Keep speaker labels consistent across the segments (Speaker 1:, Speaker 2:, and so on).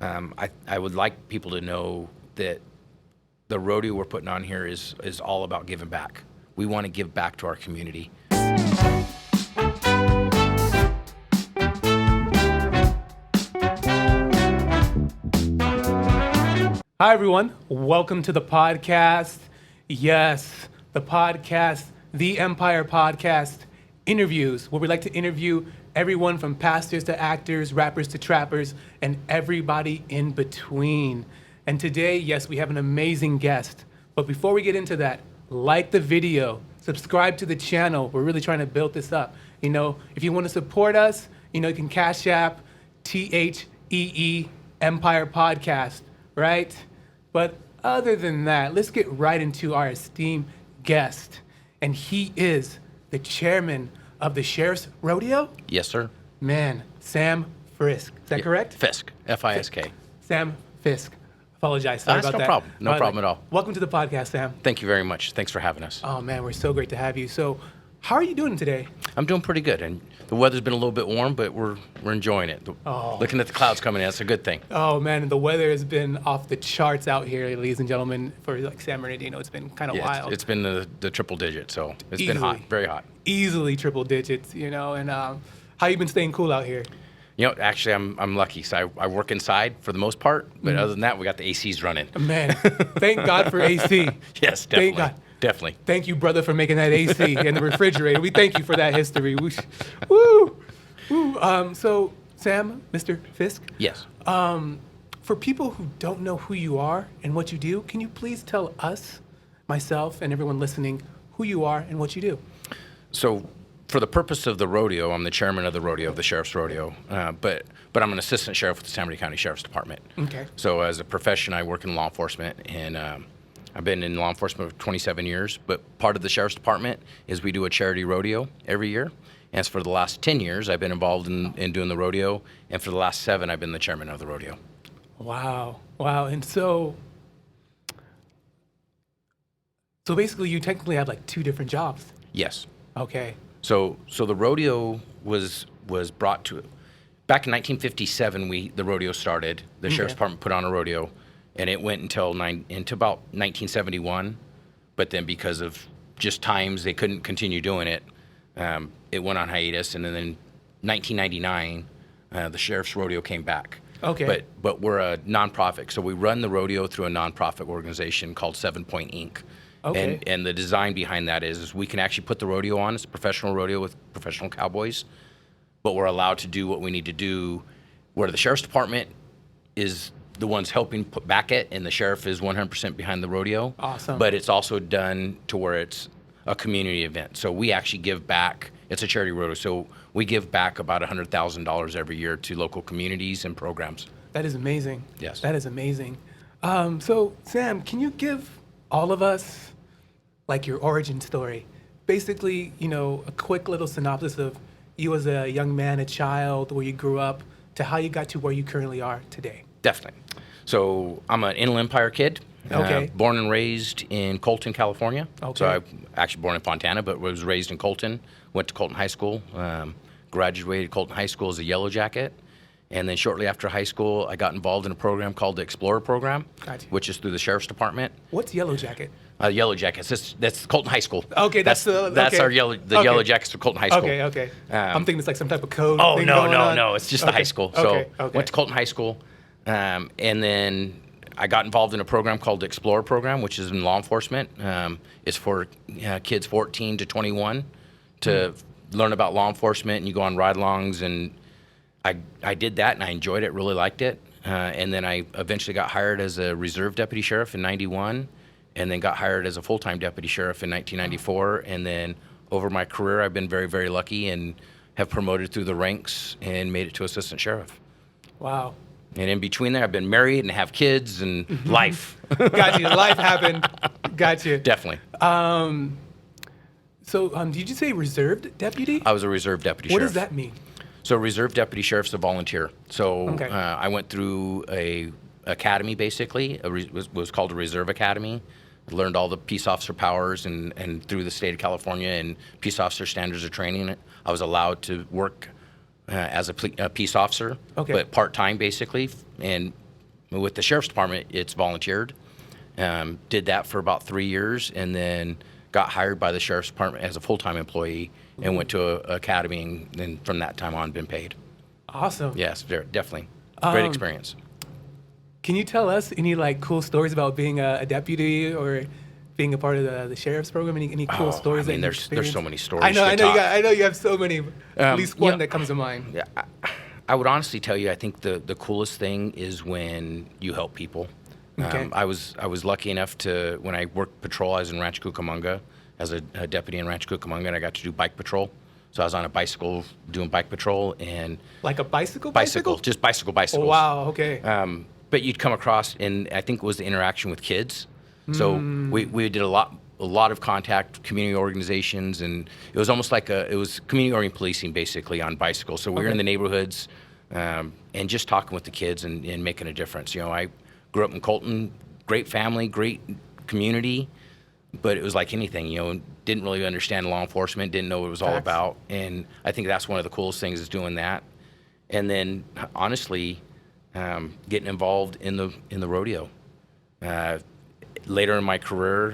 Speaker 1: I would like people to know that the rodeo we're putting on here is all about giving back. We want to give back to our community.
Speaker 2: Hi, everyone. Welcome to the podcast. Yes, the podcast, The Empire Podcast, interviews, where we like to interview everyone from pastors to actors, rappers to trappers, and everybody in between. And today, yes, we have an amazing guest. But before we get into that, like the video, subscribe to the channel. We're really trying to build this up. You know, if you want to support us, you can CashApp, TheeEmpirePodcast, right? But other than that, let's get right into our esteemed guest. And he is the chairman of the Sheriff's Rodeo?
Speaker 1: Yes, sir.
Speaker 2: Man, Sam Fisk. Is that correct?
Speaker 1: Fisk, F-I-S-K.
Speaker 2: Sam Fisk. Apologize. Sorry about
Speaker 1: no
Speaker 2: that.
Speaker 1: problem. No problem at all.
Speaker 2: Welcome to the podcast, Sam.
Speaker 1: Thank you very much. Thanks for having us.
Speaker 2: Oh, man, we're so great to have you. So how are you doing today?
Speaker 1: I'm doing pretty good, and the weather's been a little bit warm, but we're enjoying it. Looking at the clouds coming in, that's a good thing.
Speaker 2: Oh, man, the weather has been off the charts out here, ladies and gentlemen, for like San Bernardino. It's been kind of wild.
Speaker 1: It's been the triple digit, so it's
Speaker 2: Easily.
Speaker 1: been hot, very hot.
Speaker 2: Easily triple digits, and how you been staying cool out here?
Speaker 1: Actually, I'm lucky. So I work inside for the most part, but other than that, we got the ACs running.
Speaker 2: Man, thank God for AC.
Speaker 1: Yes, definitely.
Speaker 2: Thank God.
Speaker 1: Definitely.
Speaker 2: Thank you, brother, for making that AC and the refrigerator. We thank you for that history. Woo! Woo! So, Sam, Mr. Fisk?
Speaker 1: Yes.
Speaker 2: For people who don't know who you are and what you do, can you please tell us, myself, and everyone listening, who you are and what you do?
Speaker 1: So, for the purpose of the rodeo, I'm the chairman of the rodeo, of the Sheriff's Rodeo, but I'm an assistant sheriff with the San Bernardino County Sheriff's Department.
Speaker 2: Okay.
Speaker 1: So as a profession, I work in law enforcement, and I've been in law enforcement for 27 years, but part of the Sheriff's Department is we do a charity rodeo every year. And for the last 10 years, I've been involved in doing the rodeo, and for the last 7, I've been the chairman of the rodeo.
Speaker 2: Wow. And so basically you technically have like 2 different jobs.
Speaker 1: Yes.
Speaker 2: Okay.
Speaker 1: So the rodeo was brought to, back in 1957, the rodeo started. The Sheriff's Department put on a rodeo, and it went until about 1971. But then because of just times, they couldn't continue doing it. It went on hiatus, and then in 1999, the Sheriff's Rodeo came back.
Speaker 2: Okay.
Speaker 1: But we're a nonprofit, so we run the rodeo through a nonprofit organization called 7 Point Inc.
Speaker 2: Okay.
Speaker 1: And the design behind that is we can actually put the rodeo on. It's a professional rodeo with professional cowboys, but we're allowed to do what we need to do, where the Sheriff's Department is the ones helping put back it, and the sheriff is 100% behind the rodeo.
Speaker 2: Awesome.
Speaker 1: But it's also done to where it's a community event. So we actually give back. It's a charity rodeo, so we give back about $100,000 every year to local communities and programs.
Speaker 2: That is amazing.
Speaker 1: Yes.
Speaker 2: That is amazing. So, Sam, can you give all of us like your origin story? Basically, a quick little synopsis of you as a young man, a child, where you grew up, to how you got to where you currently are today.
Speaker 1: Definitely. So I'm an Inland Empire kid.
Speaker 2: Okay.
Speaker 1: Born and raised in Colton, California.
Speaker 2: Okay.
Speaker 1: So I'm actually born in Fontana, but was raised in Colton. Went to Colton High School. Graduated Colton High School as a Yellow Jacket. And then shortly after high school, I got involved in a program called the Explorer Program,
Speaker 2: Gotcha.
Speaker 1: which is through the Sheriff's Department.
Speaker 2: What's Yellow Jacket?
Speaker 1: Yellow Jackets. That's Colton High School.
Speaker 2: Okay, that's okay.
Speaker 1: our Yellow Jackets for Colton High School.
Speaker 2: Okay. I'm thinking it's like some type of code.
Speaker 1: Oh,
Speaker 2: thing
Speaker 1: no.
Speaker 2: going on.
Speaker 1: It's just the high school. So
Speaker 2: Okay.
Speaker 1: went to Colton High School, and then I got involved in a program called the Explorer Program, which is in law enforcement. It's for kids 14 to 21 to learn about law enforcement, and you go on ride-alongs, and I did that, and I enjoyed it, really liked it. And then I eventually got hired as a reserve deputy sheriff in 91, and then got hired as a full-time deputy sheriff in 1994. And then over my career, I've been very, very lucky and have promoted through the ranks and made it to assistant sheriff.
Speaker 2: Wow.
Speaker 1: And in between there, I've been married and have kids and life.
Speaker 2: Got you. Life happened. Got you.
Speaker 1: Definitely.
Speaker 2: So did you say reserved deputy?
Speaker 1: I was a reserve deputy
Speaker 2: What
Speaker 1: sheriff.
Speaker 2: does that mean?
Speaker 1: So reserve deputy sheriff's a volunteer. So
Speaker 2: Okay.
Speaker 1: I went through a academy, basically. It was called a reserve academy. I learned all the peace officer powers and through the state of California and peace officer standards of training. I was allowed to work as a peace officer,
Speaker 2: Okay.
Speaker 1: but part-time basically. And With the sheriff's department, it's volunteered. Did that for about 3 years, and then got hired by the sheriff's department as a full-time employee, and went to a academy, and then from that time on, been paid.
Speaker 2: Awesome.
Speaker 1: Yes, definitely. Great experience.
Speaker 2: Can you tell us any like cool stories about being a deputy or being a part of the sheriff's program? Any cool stories?
Speaker 1: I mean,
Speaker 2: that you
Speaker 1: there's
Speaker 2: experienced?
Speaker 1: so many stories.
Speaker 2: I know
Speaker 1: to talk.
Speaker 2: I know you have so many. At least one that comes to mind.
Speaker 1: Yeah, I would honestly tell you, I think the coolest thing is when you help people.
Speaker 2: Okay.
Speaker 1: I was lucky enough to, when I worked patrol, I was in Rancho Cucamonga as a deputy in Rancho Cucamonga, and I got to do bike patrol. So I was on a bicycle doing bike patrol, and
Speaker 2: Like a bicycle?
Speaker 1: just bicycles.
Speaker 2: Oh, wow. Okay.
Speaker 1: But you'd come across, and I think it was the interaction with kids. So we did a lot of contact, community organizations, and it was almost like it was community-oriented policing basically on bicycles. So we were in the neighborhoods and just talking with the kids and making a difference. You know, I grew up in Colton, great family, great community, but it was like anything, you know, didn't really understand law enforcement, didn't know what it was all
Speaker 2: Facts.
Speaker 1: about. And I think that's one of the coolest things is doing that. And then honestly, getting involved in the rodeo. Later in my career,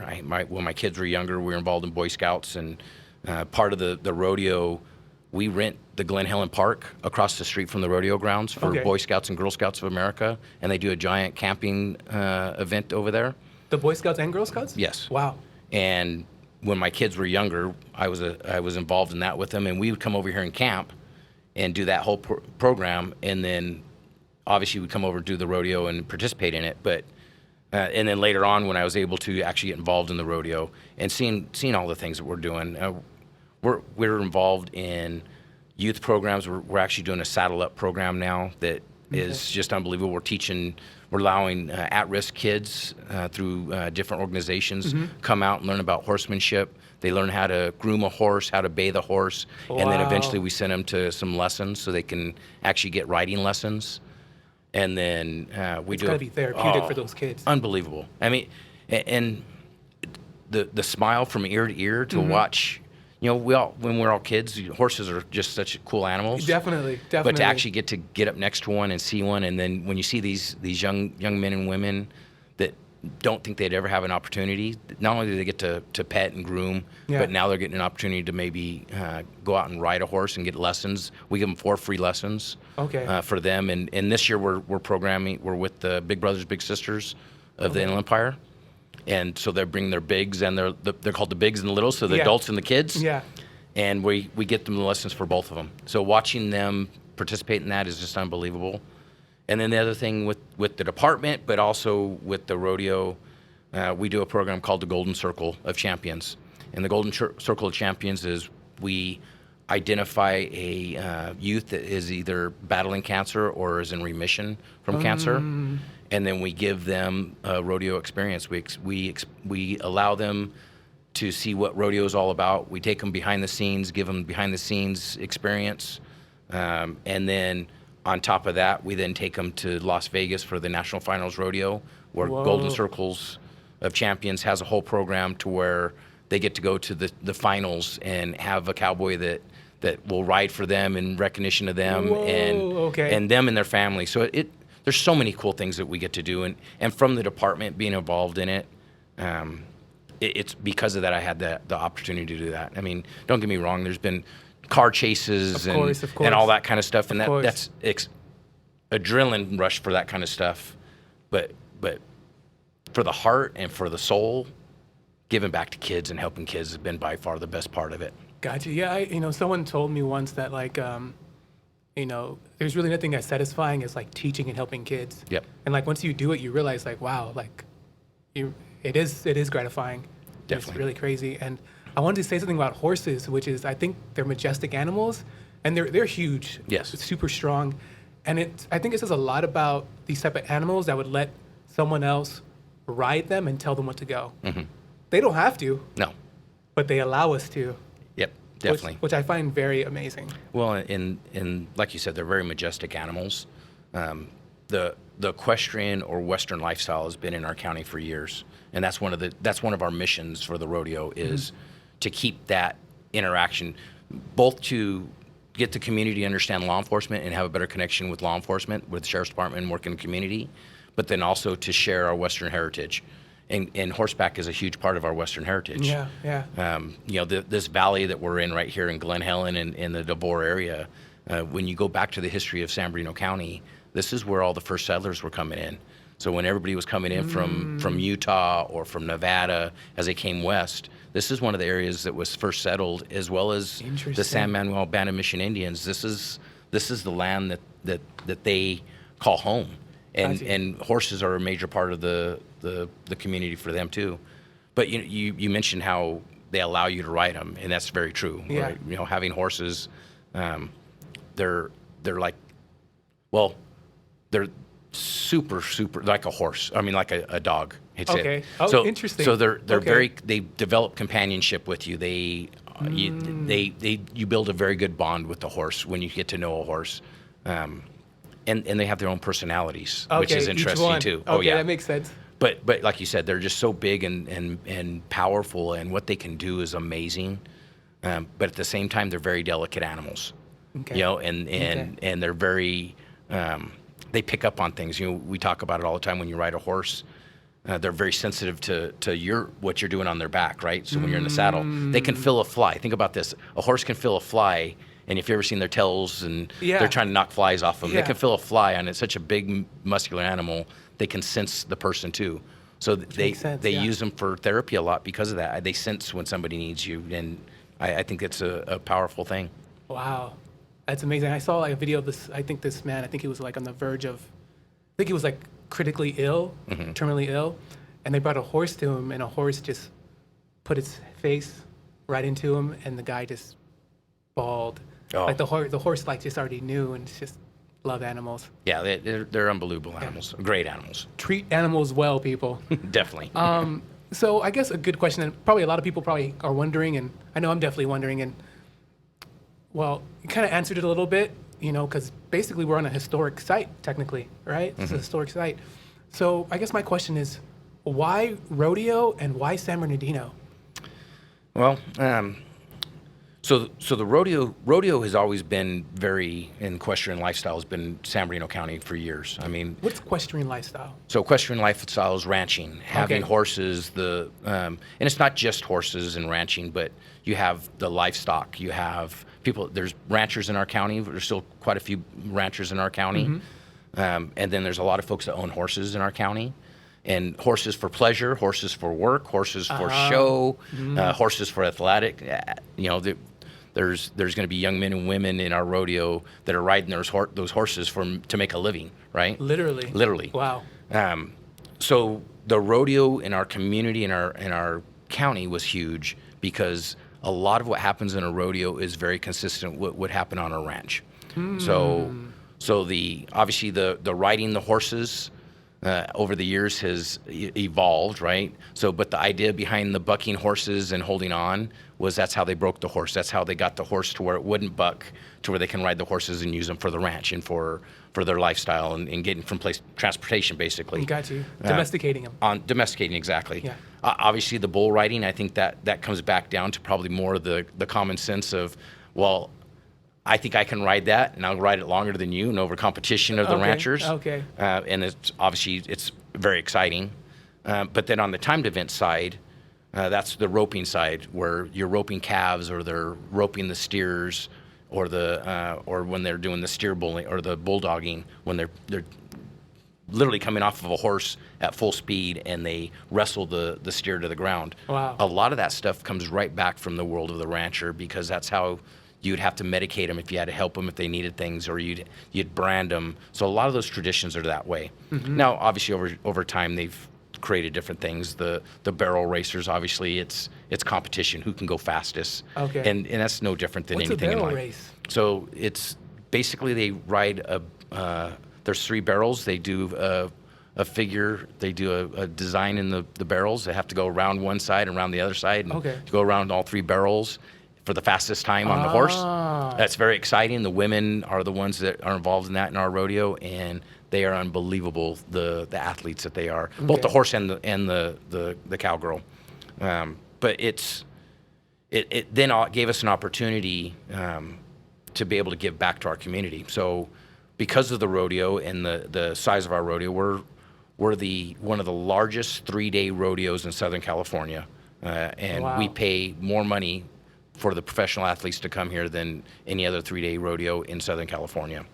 Speaker 1: when my kids were younger, we were involved in Boy Scouts, and part of the rodeo, we rent the Glen Helen Park across the street from the rodeo grounds for
Speaker 2: Okay.
Speaker 1: Boy Scouts and Girl Scouts of America, and they do a giant camping event over there.
Speaker 2: The Boy Scouts and Girl Scouts?
Speaker 1: Yes.
Speaker 2: Wow.
Speaker 1: And when my kids were younger, I was involved in that with them, and we would come over here and camp and do that whole program, and then obviously we'd come over and do the rodeo and participate in it. But and then later on, when I was able to actually get involved in the rodeo and seeing all the things that we're doing, we're involved in youth programs. We're actually doing a saddle up program now that is just unbelievable. We're allowing at-risk kids through different organizations come out and learn about horsemanship. They learn how to groom a horse, how to bathe a horse, and then eventually we send them to some lessons so they can actually get riding lessons. And then
Speaker 2: It's got to be therapeutic for those kids.
Speaker 1: Unbelievable. I mean, and the smile from ear to ear to watch. You know, when we're all kids, horses are just such cool animals.
Speaker 2: Definitely.
Speaker 1: But to actually get up next to one and see one, and then when you see these young men and women that don't think they'd ever have an opportunity, not only do they get to pet and groom, but now they're getting an opportunity to maybe go out and ride a horse and get lessons. We give them 4 free lessons for them. And this year we're with the Big Brothers Big Sisters of the Inland Empire. And so they're bringing their bigs, and they're called the bigs and the littles, so the adults and the kids. Yeah. And we get them the lessons for both of them. So watching them participate in that is just unbelievable. And then the other thing with the department, but also with the rodeo, we do a program called the Golden Circle of Champions. And the Golden Circle of Champions is we identify a youth that is either battling cancer or is in remission from cancer. And then we give them a rodeo experience. We allow them to see what rodeo is all about. We take them behind the scenes, give them behind the scenes experience. And then on top of that, we then take them to Las Vegas for the National Finals Rodeo, where Golden Circles of Champions has a whole program to where they get to go to the finals and have a cowboy that will ride for them in recognition of them and them and their family. So there's so many cool things that we get to do, and from the department being involved in it, it's because of that I had the opportunity to do that. I mean, don't get me wrong. There's been car chases and all that kind of stuff, and that's adrenaline rush for that kind of stuff. But for the heart and for the soul, giving back to kids and helping kids has been by far the best part of it.
Speaker 2: Gotcha. Yeah, someone told me once that there's really nothing as satisfying as like teaching and helping kids.
Speaker 1: Yep.
Speaker 2: And like once you do it, you realize like, wow, like it is gratifying.
Speaker 1: Definitely.
Speaker 2: It's really crazy. And I wanted to say something about horses, which is I think they're majestic animals, and they're huge.
Speaker 1: Yes.
Speaker 2: Super strong, and I think it says a lot about these type of animals that would let someone else ride them and tell them what to go. Mm-hmm. They don't have to. No. But they allow us to.
Speaker 1: Yep. Definitely.
Speaker 2: Which I find very amazing.
Speaker 1: Well, and like you said, they're very majestic animals. The equestrian or Western lifestyle has been in our county for years, and that's one of our missions for the rodeo is to keep that interaction, both to get the community to understand law enforcement and have a better connection with law enforcement, with the sheriff's department and work in the community, but then also to share our Western heritage. And horseback is a huge part of our Western heritage.
Speaker 2: Yeah.
Speaker 1: This valley that we're in right here in Glen Helen and in the DeBoer area, when you go back to the history of San Bernardino County, this is where all the first settlers were coming in. So when everybody was coming in from Utah or from Nevada as they came west, this is one of the areas that was first settled, as well as the San Manuel Band of Mission Indians. This is the land that they call home. And horses are a major part of the community for them too. But you mentioned how they allow you to ride them, and that's very true.
Speaker 2: Yeah.
Speaker 1: Right? Having horses, they're like, well, they're super like a horse. I mean, like a dog.
Speaker 2: Okay. Oh, interesting.
Speaker 1: So they're they develop companionship with you. You build a very good bond with the horse when you get to know a horse. And they have their own personalities, which is interesting too.
Speaker 2: Okay, that makes sense.
Speaker 1: But like you said, they're just so big and powerful, and what they can do is amazing. But at the same time, they're very delicate animals.
Speaker 2: Okay.
Speaker 1: And they're very they pick up on things. We talk about it all the time when you ride a horse. They're very sensitive to what you're doing on their back, right? So when you're in the saddle, they can feel a fly. Think about this: a horse can feel a fly. And if you've ever seen their tails and they're trying to knock flies off them, they can feel a fly on it. It's such a big, muscular animal, they can sense the person too. So they use them for therapy a lot because of that. They sense when somebody needs you, and I think it's a powerful thing.
Speaker 2: Wow, that's amazing. I saw a video of this. I think this man, he was like on the verge of, he was like critically ill, terminally ill, and they brought a horse to him, and a horse just put its face right into him, and the guy just bawled. Oh. Like the horse like just already knew, and it's just love animals.
Speaker 1: Yeah, they're unbelievable animals, great animals.
Speaker 2: Treat animals well, people.
Speaker 1: Definitely.
Speaker 2: So I guess a good question, and probably a lot of people are wondering, and I know I'm definitely wondering, and well, you kind of answered it a little bit, because basically we're on a historic site, technically, right? It's a historic site. So I guess my question is, why rodeo and why San Bernardino?
Speaker 1: Well, So the rodeo has always been in Questrian lifestyle has been San Bernardino County for years. I mean,
Speaker 2: what's Questrian lifestyle?
Speaker 1: So Questrian lifestyle is ranching, having horses. And it's not just horses and ranching, but you have the livestock. You have people. There's ranchers in our county. There's still quite a few ranchers in our county, and then there's a lot of folks that own horses in our county. And horses for pleasure, horses for work, horses for show, horses for athletic. There's going to be young men and women in our rodeo that are riding those horses to make a living, right?
Speaker 2: Literally. Wow.
Speaker 1: So the rodeo in our community, in our county, was huge because a lot of what happens in a rodeo is very consistent with what would happen on a ranch. So obviously the riding the horses over the years has evolved, right? But the idea behind the bucking horses and holding on was that's how they broke the horse. That's how they got the horse to where it wouldn't buck, to where they can ride the horses and use them for the ranch and for their lifestyle and getting from place transportation, basically.
Speaker 2: Got you. Domesticating them.
Speaker 1: Domesticating, exactly.
Speaker 2: Yeah.
Speaker 1: Obviously, the bull riding, I think that comes back down to probably more the common sense of, well, I think I can ride that, and I'll ride it longer than you, and over competition of the ranchers.
Speaker 2: Okay.
Speaker 1: And it's very exciting. But then on the timed event side, that's the roping side, where you're roping calves, or they're roping the steers, or when they're doing the steer bulling or the bulldogging, when they're literally coming off of a horse at full speed and they wrestle the steer to the ground.
Speaker 2: Wow.
Speaker 1: A lot of that stuff comes right back from the world of the rancher, because that's how you'd have to medicate them if you had to help them if they needed things, or you'd brand them. So a lot of those traditions are that way. Now, obviously, over time, they've created different things. The barrel racers, obviously, it's competition, who can go fastest. Okay. And that's no different than anything in life.
Speaker 2: What's a barrel race?
Speaker 1: So it's basically they ride there's 3 barrels. They do a figure. They do a design in the barrels. They have to go around one side and around the other side, and go around all 3 barrels for the fastest time on the horse. That's very exciting. The women are the ones that are involved in that in our rodeo, and they are unbelievable, the athletes that they are, both the horse and the cowgirl. But it then gave us an opportunity to be able to give back to our community. So because of the rodeo and the size of our rodeo, we're one of the largest 3-day rodeos in Southern California, and
Speaker 2: Wow.
Speaker 1: we pay more money for the professional athletes to come here than any other 3-day rodeo in Southern California.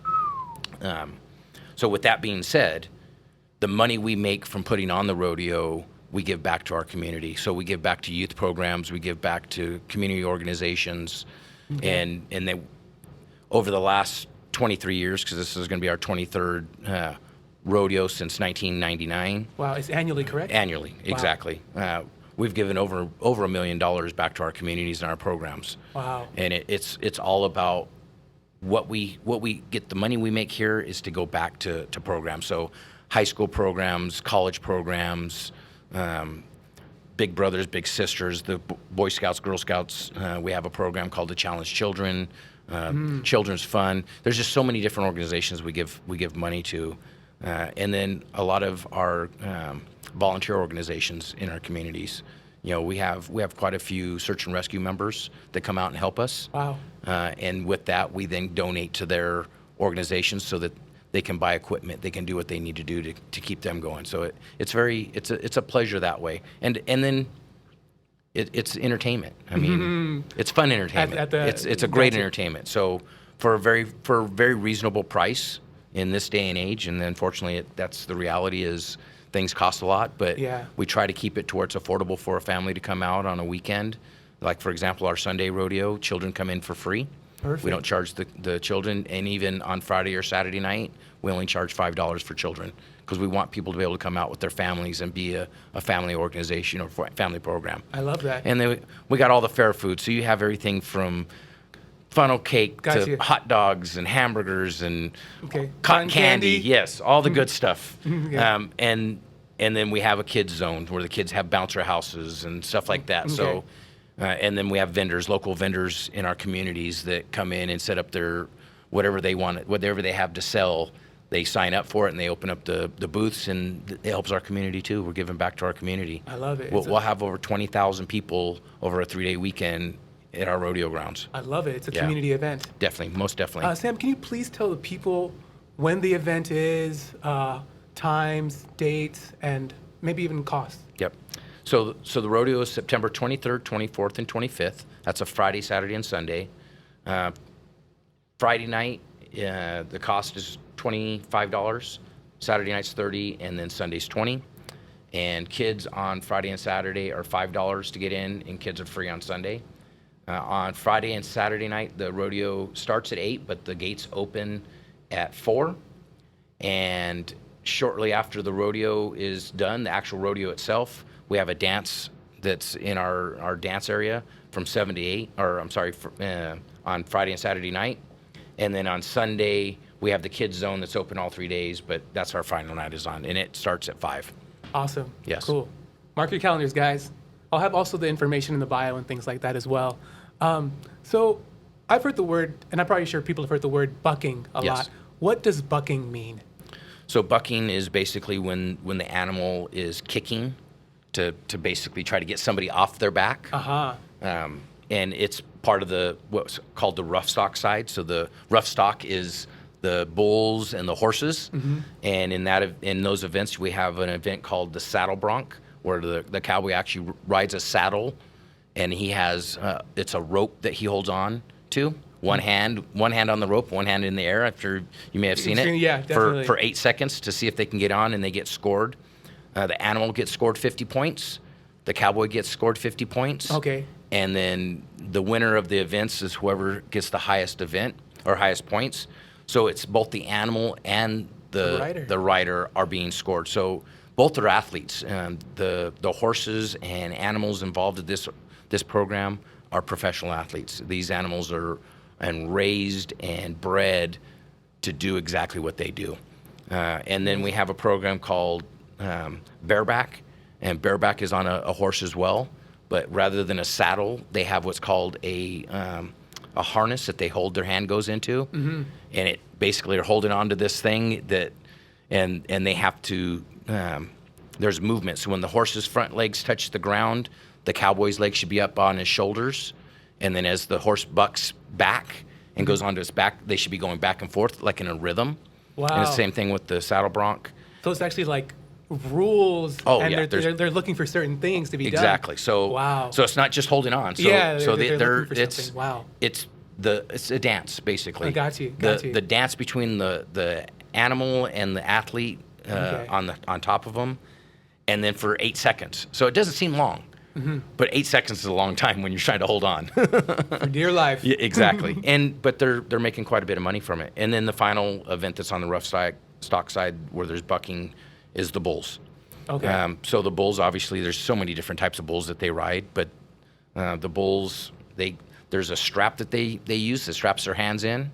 Speaker 1: So with that being said, the money we make from putting on the rodeo, we give back to our community. So we give back to youth programs, we give back to community organizations, and they, over the last 23 years, because this is going to be our 23rd rodeo since 1999.
Speaker 2: Wow, it's annually, correct?
Speaker 1: Annually, exactly. We've given over $1 million back to our communities and our programs.
Speaker 2: Wow.
Speaker 1: And it's all about what we get. The money we make here is to go back to programs. So high school programs, college programs, Big Brothers, Big Sisters, the Boy Scouts, Girl Scouts. We have a program called the Challenge Children, Children's Fund. There's just so many different organizations we give money to, and then a lot of our volunteer organizations in our communities. You know, we have quite a few search and rescue members that come out and help us.
Speaker 2: Wow.
Speaker 1: And with that, we then donate to their organizations so that they can buy equipment, they can do what they need to do to keep them going. So it's a pleasure that way. And then it's entertainment. I mean, it's fun entertainment. It's a great entertainment. So for a very reasonable price in this day and age, and unfortunately that's the reality, is things cost a lot, but we try to keep it to where it's affordable for a family to come out on a weekend. Like, for example, our Sunday rodeo, children come in for free.
Speaker 2: Perfect.
Speaker 1: We don't charge the children, and even on Friday or Saturday night, we only charge $5 for children, because we want people to be able to come out with their families and be a family organization or family program.
Speaker 2: I love that.
Speaker 1: And then we got all the fair food, so you have everything from funnel cake to hot dogs and hamburgers and cotton candy. Yes, all the good stuff. And then we have a kids zone where the kids have bouncer houses and stuff like that. So, and then we have local vendors in our communities that come in and set up their whatever they want, whatever they have to sell. They sign up for it and they open up the booths, and it helps our community too. We're giving back to our community.
Speaker 2: I love it.
Speaker 1: We'll have over 20,000 people over a 3-day weekend at our rodeo grounds.
Speaker 2: I love it. It's a community event.
Speaker 1: Definitely, most definitely.
Speaker 2: Sam, can you please tell the people when the event is, times, dates, and maybe even costs?
Speaker 1: Yep. So the rodeo is September 23rd, 24th, and 25th. That's a Friday, Saturday, and Sunday. Friday night, the cost is $25. Saturday night's $30, and then Sunday's $20. And kids on Friday and Saturday are $5 to get in, and kids are free on Sunday. On Friday and Saturday night, the rodeo starts at 8, but the gates open at 4. And shortly after the rodeo is done, the actual rodeo itself, we have a dance that's in our dance area from 7 to 8, on Friday and Saturday night. And then on Sunday, we have the kids zone that's open all 3 days, but that's our final night is on, and it starts at 5.
Speaker 2: Awesome.
Speaker 1: Yes.
Speaker 2: Cool. Mark your calendars, guys. I'll have also the information in the bio and things like that as well. So I've heard the word, and I'm probably sure people have heard the word bucking a lot. What does bucking mean?
Speaker 1: So bucking is basically when the animal is kicking to basically try to get somebody off their back. And it's part of what's called the rough stock side. So the rough stock is the bulls and the horses. And in those events, we have an event called the saddle bronc, where the cowboy actually rides a saddle, and he has it's a rope that he holds on to. One hand on the rope, one hand in the air. After you may have seen it,
Speaker 2: yeah, definitely.
Speaker 1: for 8 seconds to see if they can get on, and they get scored. The animal gets scored 50 points. The cowboy gets scored 50 points.
Speaker 2: Okay.
Speaker 1: And then the winner of the events is whoever gets the highest event or highest points. So it's both the animal and the rider are being scored. So both are athletes. The horses and animals involved in this program are professional athletes. These animals are raised and bred to do exactly what they do. And then we have a program called bareback, and bareback is on a horse as well. But rather than a saddle, they have what's called a harness that they hold their hand goes into, and it basically are holding onto this thing and they have to. There's movement. So when the horse's front legs touch the ground, the cowboy's legs should be up on his shoulders, and then as the horse bucks back and goes onto his back, they should be going back and forth like in a rhythm.
Speaker 2: Wow.
Speaker 1: And it's the same thing with the saddle bronc.
Speaker 2: So it's actually like rules,
Speaker 1: Oh,
Speaker 2: and
Speaker 1: yeah,
Speaker 2: they're looking for certain things to be done.
Speaker 1: exactly. So
Speaker 2: Wow.
Speaker 1: So it's not just holding on. So
Speaker 2: Yeah,
Speaker 1: so
Speaker 2: they're looking for
Speaker 1: it's
Speaker 2: something. Wow.
Speaker 1: it's a dance basically.
Speaker 2: I got you.
Speaker 1: The dance between the animal and the athlete
Speaker 2: Okay.
Speaker 1: on top of them, and then for 8 seconds. So it doesn't seem long. But 8 seconds is a long time when you're trying to hold on.
Speaker 2: For dear life.
Speaker 1: Yeah, exactly. But they're making quite a bit of money from it. And then the final event that's on the rough stock side where there's bucking is the bulls.
Speaker 2: Okay.
Speaker 1: So the bulls, obviously, there's so many different types of bulls that they ride, but the bulls, there's a strap that they use that straps their hands in,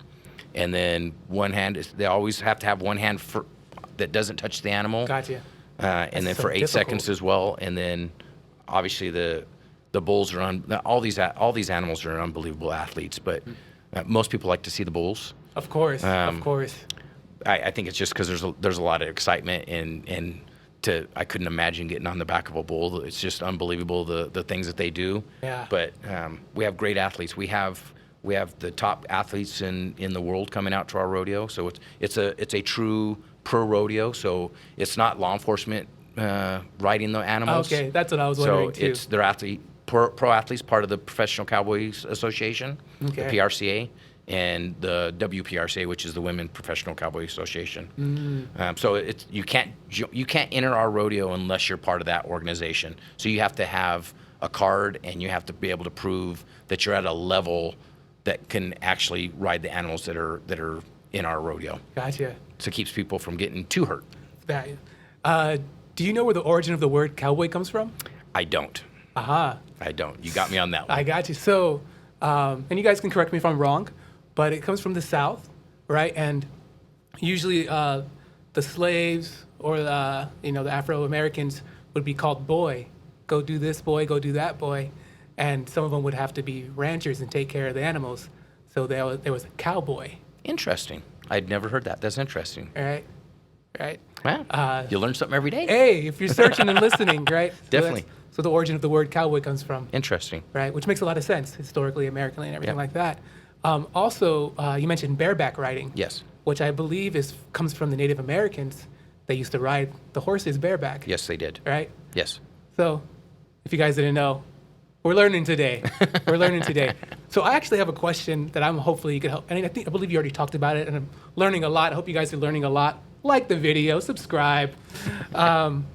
Speaker 1: and then one hand they always have to have one hand that doesn't touch the animal.
Speaker 2: Gotcha.
Speaker 1: And then
Speaker 2: so
Speaker 1: for 8
Speaker 2: difficult.
Speaker 1: seconds as well, and then obviously the bulls are all these animals are unbelievable athletes, but most people like to see the bulls.
Speaker 2: Of course. Of course.
Speaker 1: I think it's just because there's a lot of excitement and I couldn't imagine getting on the back of a bull. It's just unbelievable the things that they do.
Speaker 2: Yeah.
Speaker 1: But we have great athletes. We have the top athletes in the world coming out to our rodeo. So it's a true pro rodeo. So it's not law enforcement riding the animals.
Speaker 2: Okay, that's what I was wondering too.
Speaker 1: So it's pro athletes, part of the Professional Cowboys Association,
Speaker 2: Okay.
Speaker 1: the PRCA, and the WPRCA, which is the Women Professional Cowboy Association. So you can't enter our rodeo unless you're part of that organization. So you have to have a card, and you have to be able to prove that you're at a level that can actually ride the animals that are in our rodeo.
Speaker 2: Gotcha.
Speaker 1: So it keeps people from getting too hurt.
Speaker 2: Do you know where the origin of the word cowboy comes from?
Speaker 1: I don't.
Speaker 2: Aha.
Speaker 1: I don't. You got me on that one.
Speaker 2: I got you. So, and you guys can correct me if I'm wrong, but it comes from the South, right? And usually the slaves or the Afro Americans would be called boy. Go do this, boy. Go do that, boy. And some of them would have to be ranchers and take care of the animals. So there was a cowboy.
Speaker 1: Interesting. I'd never heard that. That's interesting.
Speaker 2: Right.
Speaker 1: Wow. You learn something every day.
Speaker 2: Hey, if you're searching and listening, right?
Speaker 1: Definitely.
Speaker 2: So the origin of the word cowboy comes from.
Speaker 1: Interesting.
Speaker 2: Right, which makes a lot of sense historically, Americanly, and everything
Speaker 1: Yeah.
Speaker 2: like that. Also, you mentioned bareback riding.
Speaker 1: Yes.
Speaker 2: Which I believe comes from the Native Americans. They used to ride the horses bareback.
Speaker 1: Yes, they did.
Speaker 2: Right?
Speaker 1: Yes.
Speaker 2: So, if you guys didn't know, we're learning today. We're learning today. So I actually have a question that hopefully you could help. And I believe you already talked about it, and I'm learning a lot. I hope you guys are learning a lot. Like the video, subscribe. And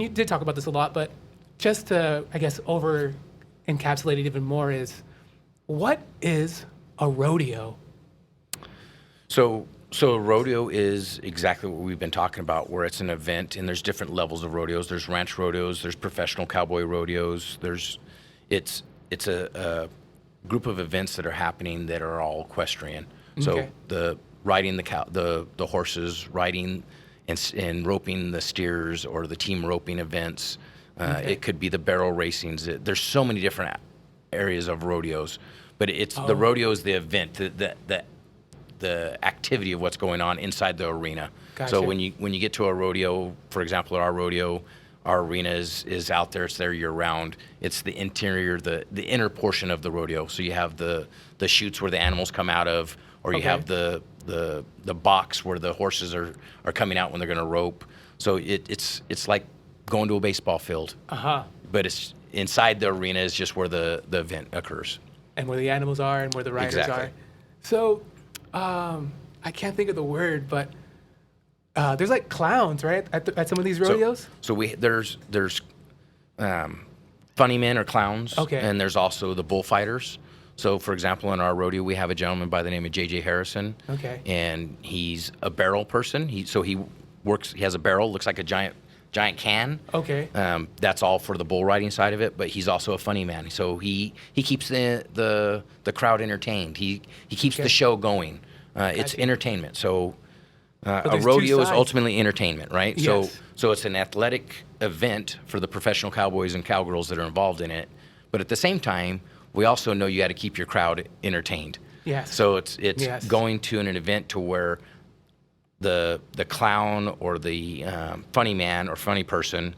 Speaker 2: you did talk about this a lot, but just to, I guess, over encapsulate it even more is, what is a rodeo?
Speaker 1: So a rodeo is exactly what we've been talking about, where it's an event, and there's different levels of rodeos. There's ranch rodeos, there's professional cowboy rodeos. It's a group of events that are happening that are all equestrian. So
Speaker 2: Okay.
Speaker 1: the riding the horses, riding and roping the steers, or the team roping events.
Speaker 2: Okay.
Speaker 1: It could be the barrel racings. There's so many different areas of rodeos, but the rodeo is the event, the activity of what's going on inside the arena.
Speaker 2: Gotcha.
Speaker 1: So when you get to a rodeo, for example, at our rodeo, our arena is out there. It's there year round. It's the interior, the inner portion of the rodeo. So you have the chutes where the animals come out of, or you
Speaker 2: Okay.
Speaker 1: have the box where the horses are coming out when they're going to rope. So it's like going to a baseball field.
Speaker 2: Uh-huh.
Speaker 1: But it's inside the arena is just where the event occurs.
Speaker 2: And where the animals are and where the riders
Speaker 1: Exactly.
Speaker 2: are. So, I can't think of the word, but there's like clowns, right? At some of these rodeos?
Speaker 1: So there's funny men or clowns.
Speaker 2: Okay.
Speaker 1: And there's also the bullfighters. So, for example, in our rodeo, we have a gentleman by the name of J.J. Harrison.
Speaker 2: Okay.
Speaker 1: And he's a barrel person. He has a barrel, looks like a giant can.
Speaker 2: Okay.
Speaker 1: That's all for the bull riding side of it, but he's also a funny man. So he keeps the crowd entertained. He keeps
Speaker 2: Okay.
Speaker 1: the show going. It's
Speaker 2: Gotcha.
Speaker 1: entertainment. So a
Speaker 2: there's two
Speaker 1: rodeo is
Speaker 2: sides.
Speaker 1: ultimately entertainment, right?
Speaker 2: Yes.
Speaker 1: So it's an athletic event for the professional cowboys and cowgirls that are involved in it. But at the same time, we also know you got to keep your crowd entertained.
Speaker 2: Yes.
Speaker 1: So it's
Speaker 2: Yes.
Speaker 1: going to an event to where the clown or the funny man or funny person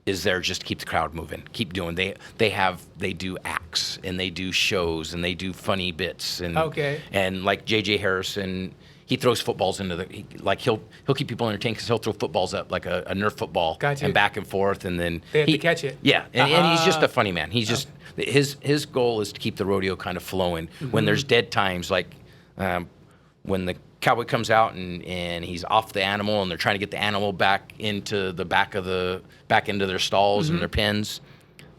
Speaker 1: is there just to keep the crowd moving, keep doing. They do acts, and they do shows, and they do funny bits, and
Speaker 2: Okay.
Speaker 1: and like J.J. Harrison, he throws footballs into he'll keep people entertained because he'll throw footballs up like a Nerf football
Speaker 2: Gotcha.
Speaker 1: and back and forth, and then
Speaker 2: They have to catch it.
Speaker 1: Yeah, and he's just a funny man. He's just his goal is to keep the rodeo kind of flowing. When there's dead times, like when the cowboy comes out and he's off the animal and they're trying to get the animal back into the back into their stalls and their pens,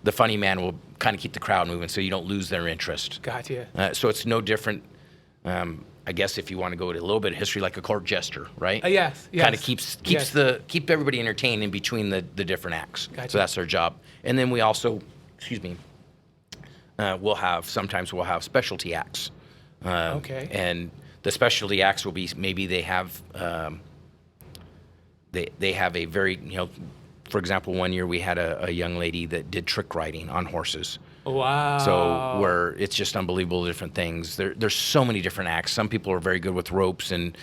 Speaker 1: the funny man will kind of keep the crowd moving so you don't lose their interest.
Speaker 2: Gotcha.
Speaker 1: So it's no different, I guess, if you want to go to a little bit of history, like a court jester, right?
Speaker 2: Yes.
Speaker 1: Kind of keeps keep everybody entertained in between the different acts.
Speaker 2: Gotcha.
Speaker 1: So that's their job. And then we also, we'll have specialty acts.
Speaker 2: Okay.
Speaker 1: And the specialty acts will be maybe they have they have a very, for example, one year we had a young lady that did trick riding on horses.
Speaker 2: Wow.
Speaker 1: So where it's just unbelievable different things. There's so many different acts. Some people are very good with ropes and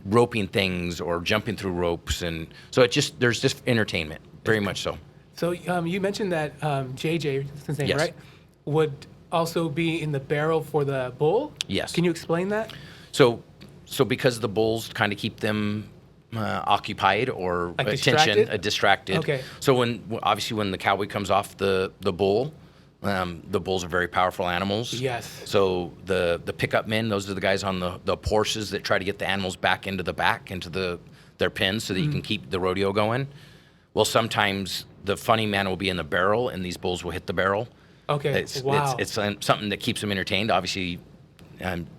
Speaker 1: roping things or jumping through ropes, and so there's just entertainment, very much so.
Speaker 2: So you mentioned that JJ, that's his name,
Speaker 1: Yes.
Speaker 2: right? Would also be in the barrel for the bull?
Speaker 1: Yes.
Speaker 2: Can you explain that?
Speaker 1: So because the bulls kind of keep them occupied or
Speaker 2: Like
Speaker 1: attention distracted.
Speaker 2: Okay.
Speaker 1: So when the cowboy comes off the bull, the bulls are very powerful animals.
Speaker 2: Yes.
Speaker 1: So the pickup men, those are the guys on the horses that try to get the animals back into their pens so that you can keep the rodeo going. Well, sometimes the funny man will be in the barrel and these bulls will hit the barrel.
Speaker 2: Okay. Wow.
Speaker 1: It's something that keeps them entertained. Obviously,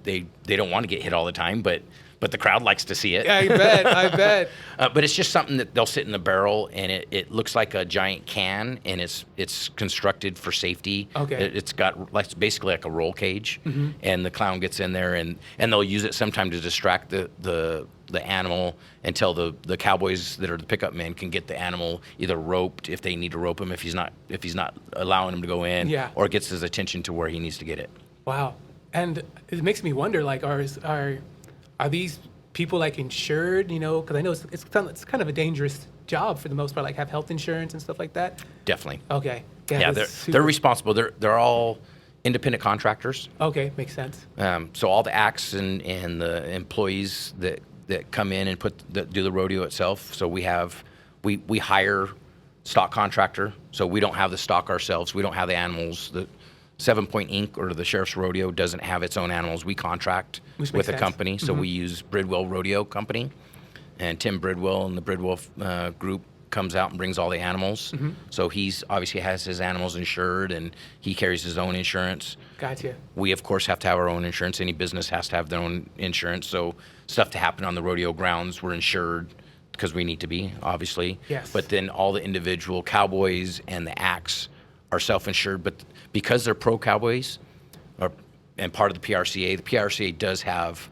Speaker 1: they don't want to get hit all the time, but the crowd likes to see it.
Speaker 2: I bet.
Speaker 1: But it's just something that they'll sit in the barrel, and it looks like a giant can, and it's constructed for safety.
Speaker 2: Okay.
Speaker 1: It's got basically like a roll cage, and the clown gets in there, and they'll use it sometime to distract the animal until the cowboys that are the pickup men can get the animal either roped if they need to rope him if he's not allowing him to go in, or gets his attention to where he needs to get it.
Speaker 2: Wow. And it makes me wonder, like, are these people like insured? Because I know it's kind of a dangerous job for the most part, like have health insurance and stuff like that.
Speaker 1: Definitely.
Speaker 2: Okay.
Speaker 1: Yeah, they're responsible. They're all independent contractors.
Speaker 2: Okay, makes sense.
Speaker 1: So all the acts and the employees that come in and do the rodeo itself. So we hire stock contractor. So we don't have the stock ourselves. We don't have the animals. The 7 Point Inc. or the Sheriff's Rodeo doesn't have its own animals. We contract with a company. So we use Bridwell Rodeo Company, and Tim Bridwell and the Bridwell group comes out and brings all the animals. So he's obviously has his animals insured, and he carries his own insurance.
Speaker 2: Gotcha.
Speaker 1: We, of course, have to have our own insurance. Any business has to have their own insurance. So stuff to happen on the rodeo grounds, we're insured because we need to be, obviously.
Speaker 2: Yes.
Speaker 1: But then all the individual cowboys and the acts are self-insured. But because they're pro cowboys and part of the PRCA does have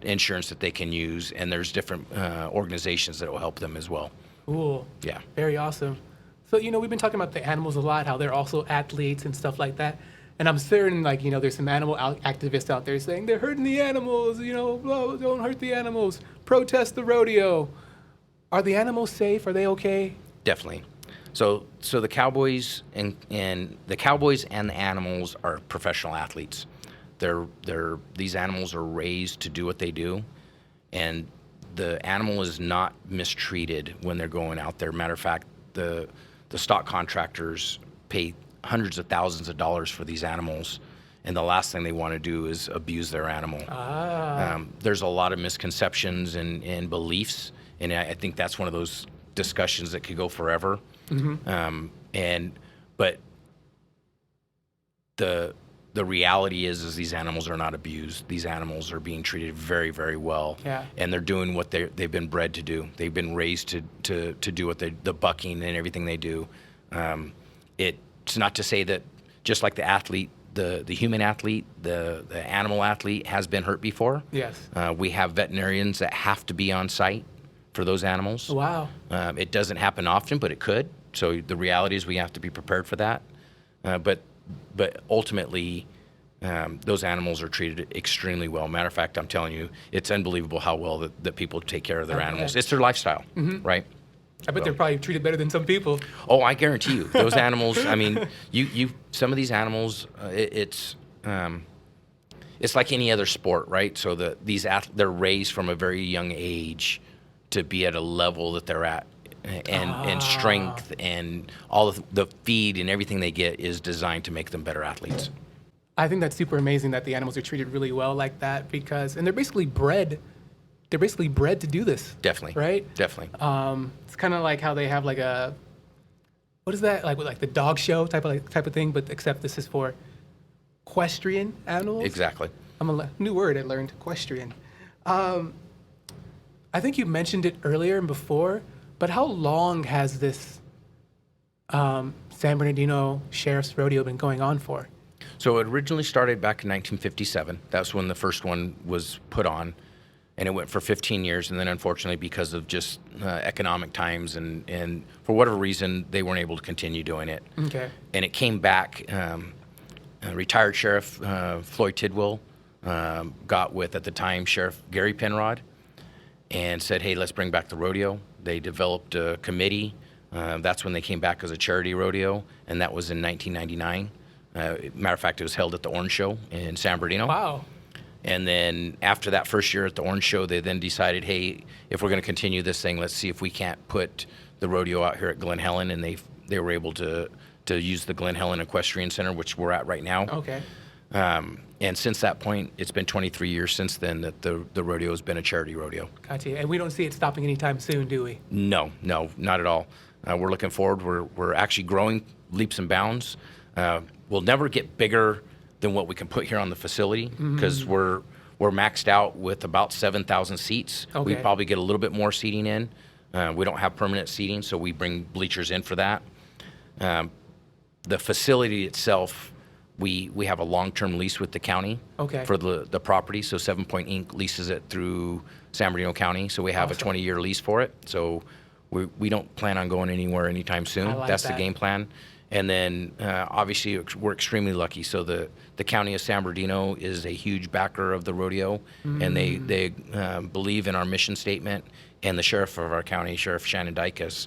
Speaker 1: insurance that they can use, and there's different organizations that will help them as well.
Speaker 2: Cool.
Speaker 1: Yeah.
Speaker 2: Very awesome. So, we've been talking about the animals a lot, how they're also athletes and stuff like that. And I'm certain, there's some animal activists out there saying they're hurting the animals, oh, don't hurt the animals, protest the rodeo. Are the animals safe? Are they okay?
Speaker 1: Definitely. So the Cowboys and the animals are professional athletes. These animals are raised to do what they do, and the animal is not mistreated when they're going out there. Matter of fact, the stock contractors pay hundreds of thousands of dollars for these animals, and the last thing they want to do is abuse their animal. There's a lot of misconceptions and beliefs, and I think that's one of those discussions that could go forever. But the reality is these animals are not abused. These animals are being treated very, very well.
Speaker 2: Yeah.
Speaker 1: And they're doing what they've been bred to do. They've been raised to do what the bucking and everything they do. It's not to say that just like the athlete, the human athlete, the animal athlete has been hurt before.
Speaker 2: Yes.
Speaker 1: We have veterinarians that have to be on site for those animals.
Speaker 2: Wow.
Speaker 1: It doesn't happen often, but it could. So the reality is we have to be prepared for that. But ultimately, those animals are treated extremely well. Matter of fact, I'm telling you, it's unbelievable how well that people take care of their animals. It's their lifestyle, right?
Speaker 2: I bet they're probably treated better than some people.
Speaker 1: Oh, I guarantee you, those animals. I mean, some of these animals, it's like any other sport, right? So they're raised from a very young age to be at a level that they're at, and strength and all of the feed and everything they get is designed to make them better athletes.
Speaker 2: I think that's super amazing that the animals are treated really well like that, and they're basically bred. They're basically bred to do this.
Speaker 1: Definitely.
Speaker 2: Right?
Speaker 1: Definitely.
Speaker 2: It's kind of like how they have like what is that? Like the dog show type of thing, but except this is for Questrian animals.
Speaker 1: Exactly.
Speaker 2: New word I learned, Questrian. I think you mentioned it earlier and before, but how long has this San Bernardino Sheriff's Rodeo been going on for?
Speaker 1: So it originally started back in 1957. That's when the first one was put on, and it went for 15 years. And then, unfortunately, because of just economic times and for whatever reason, they weren't able to continue doing it.
Speaker 2: Okay.
Speaker 1: And it came back. Retired Sheriff Floyd Tidwell got with, at the time, Sheriff Gary Penrod, and said, hey, let's bring back the rodeo. They developed a committee. That's when they came back as a charity rodeo, and that was in 1999. Matter of fact, it was held at the Orange Show in San Bernardino.
Speaker 2: Wow.
Speaker 1: And then after that first year at the Orange Show, they then decided, hey, if we're going to continue this thing, let's see if we can't put the rodeo out here at Glen Helen. And they were able to use the Glen Helen Equestrian Center, which we're at right now.
Speaker 2: Okay.
Speaker 1: And since that point, it's been 23 years since then that the rodeo has been a charity rodeo.
Speaker 2: Gotcha. And we don't see it stopping anytime soon, do we?
Speaker 1: No, not at all. We're looking forward. We're actually growing leaps and bounds. We'll never get bigger than what we can put here on the facility because we're maxed out with about 7,000 seats.
Speaker 2: Okay.
Speaker 1: We probably get a little bit more seating in. We don't have permanent seating, so we bring bleachers in for that. The facility itself, we have a long-term lease with the county for the property. So 7 Point Inc. leases it through San Bernardino County. So we have a 20-year lease for it. So we don't plan on going anywhere anytime soon. That's the game plan. And then obviously we're extremely lucky. So the county of San Bernardino is a huge backer of the rodeo, and they believe in our mission statement. And the sheriff of our county, Sheriff Shannon Dykus,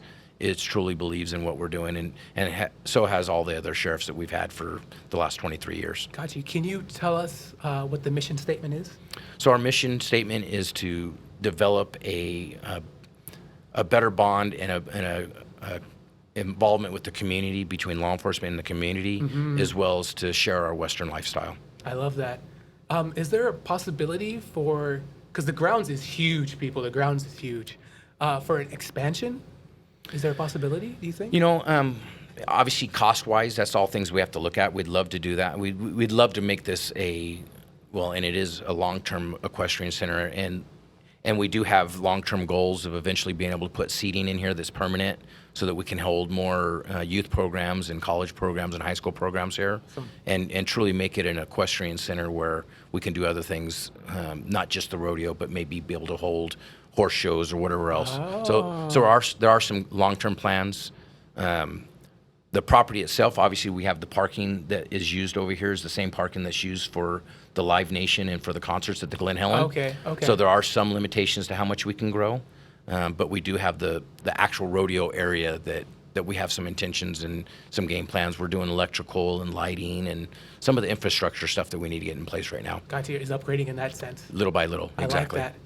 Speaker 1: truly believes in what we're doing, and so has all the other sheriffs that we've had for the last 23 years.
Speaker 2: Gotcha. Can you tell us what the mission statement is?
Speaker 1: So our mission statement is to develop a better bond and a involvement with the community, between law enforcement and the community, as well as to share our Western lifestyle.
Speaker 2: I love that. Is there a possibility because the grounds is huge, people, the grounds is huge, for an expansion? Is there a possibility, do you think?
Speaker 1: Obviously cost-wise, that's all things we have to look at. We'd love to do that. We'd love to make this and it is a long-term equestrian center, and we do have long-term goals of eventually being able to put seating in here that's permanent so that we can hold more youth programs and college programs and high school programs here, and truly make it an equestrian center where we can do other things, not just the rodeo, but maybe be able to hold horse shows or whatever else. So there are some long-term plans. The property itself, obviously, we have the parking that is used over here is the same parking that's used for the Live Nation and for the concerts at the Glen Helen.
Speaker 2: Okay.
Speaker 1: So there are some limitations to how much we can grow, but we do have the actual rodeo area that we have some intentions and some game plans. We're doing electrical and lighting and some of the infrastructure stuff that we need to get in place right now.
Speaker 2: Gotcha. Is upgrading in that sense.
Speaker 1: Little by little, exactly.
Speaker 2: I like that.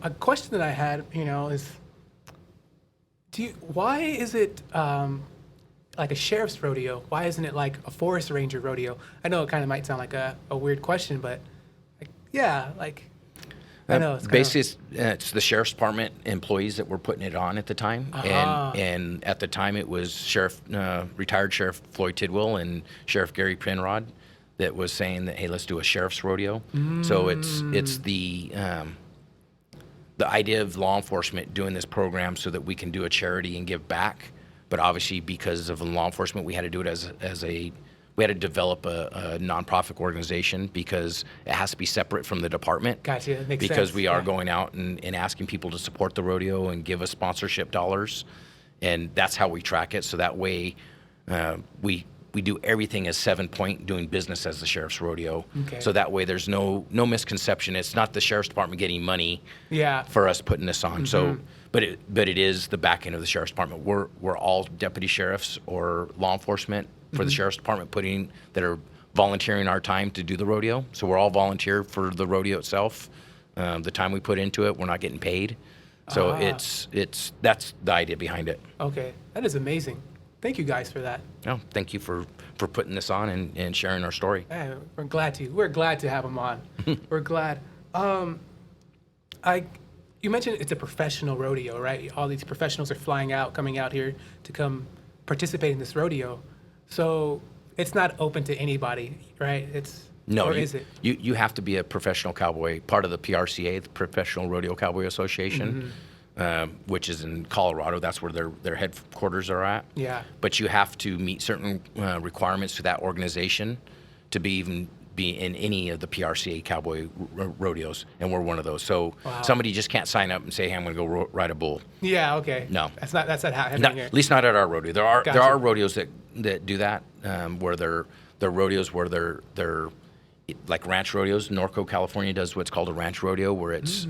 Speaker 2: A question that I had, is, why is it like a sheriff's rodeo? Why isn't it like a forest ranger rodeo? I know it kind of might sound like a weird question, but I know it's
Speaker 1: basically it's the sheriff's department employees that were putting it on at the time, and at the time it was retired Sheriff Floyd Tidwell and Sheriff Gary Penrod that was saying that, hey, let's do a sheriff's rodeo. So it's the idea of law enforcement doing this program so that we can do a charity and give back. But obviously, because of law enforcement, we had to do it we had to develop a nonprofit organization because it has to be separate from the department.
Speaker 2: Gotcha, that makes sense.
Speaker 1: Because we are going out and asking people to support the rodeo and give us sponsorship dollars, and that's how we track it. So that way, we do everything as 7 Point, doing business as the Sheriff's Rodeo.
Speaker 2: Okay.
Speaker 1: So that way, there's no misconception. It's not the Sheriff's Department getting money for us putting this on. So. But it is the back end of the Sheriff's Department. We're all deputy sheriffs or law enforcement for the Sheriff's Department that are volunteering our time to do the rodeo. So we're all volunteer for the rodeo itself. The time we put into it, we're not getting paid. So that's the idea behind it.
Speaker 2: Okay, that is amazing. Thank you guys for that.
Speaker 1: No, thank you for putting this on and sharing our story.
Speaker 2: Yeah, we're glad to have them on. We're glad. You mentioned it's a professional rodeo, right? All these professionals are coming out here to come participate in this rodeo. So it's not open to anybody, right? Is it?
Speaker 1: You have to be a professional cowboy, part of the PRCA, the Professional Rodeo Cowboy Association, which is in Colorado. That's where their headquarters are at.
Speaker 2: Yeah.
Speaker 1: But you have to meet certain requirements to that organization to be in any of the PRCA cowboy rodeos, and we're one of those. So somebody just can't sign up and say, "Hey, I'm going to go ride a bull."
Speaker 2: Yeah. Okay.
Speaker 1: No.
Speaker 2: That's not happening here.
Speaker 1: At least not at our rodeo. There
Speaker 2: Gotcha.
Speaker 1: are rodeos that do that, where they're rodeos where they're like ranch rodeos. Norco, California does what's called a ranch rodeo, where it's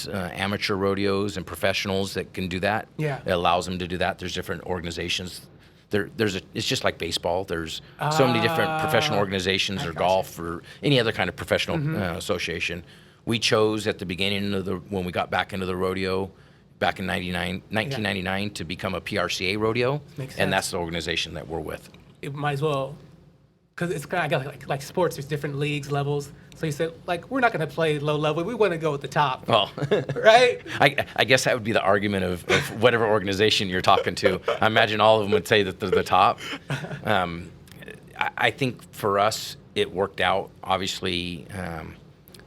Speaker 1: amateur rodeos and professionals that can do that.
Speaker 2: Yeah.
Speaker 1: It allows them to do that. There's different organizations. It's just like baseball. There's so many different professional organizations, or golf, or any other kind of professional association. We chose at the beginning when we got back into the rodeo back in 1999 to become a PRCA rodeo.
Speaker 2: Makes sense.
Speaker 1: And that's the organization that we're with.
Speaker 2: It might as well, because it's kind of like sports. There's different leagues, levels. So you said, like, we're not going to play low level. We want to go at the top.
Speaker 1: Well,
Speaker 2: right?
Speaker 1: I guess that would be the argument of whatever organization you're talking to. I imagine all of them would say that they're the top. I think for us, it worked out. Obviously,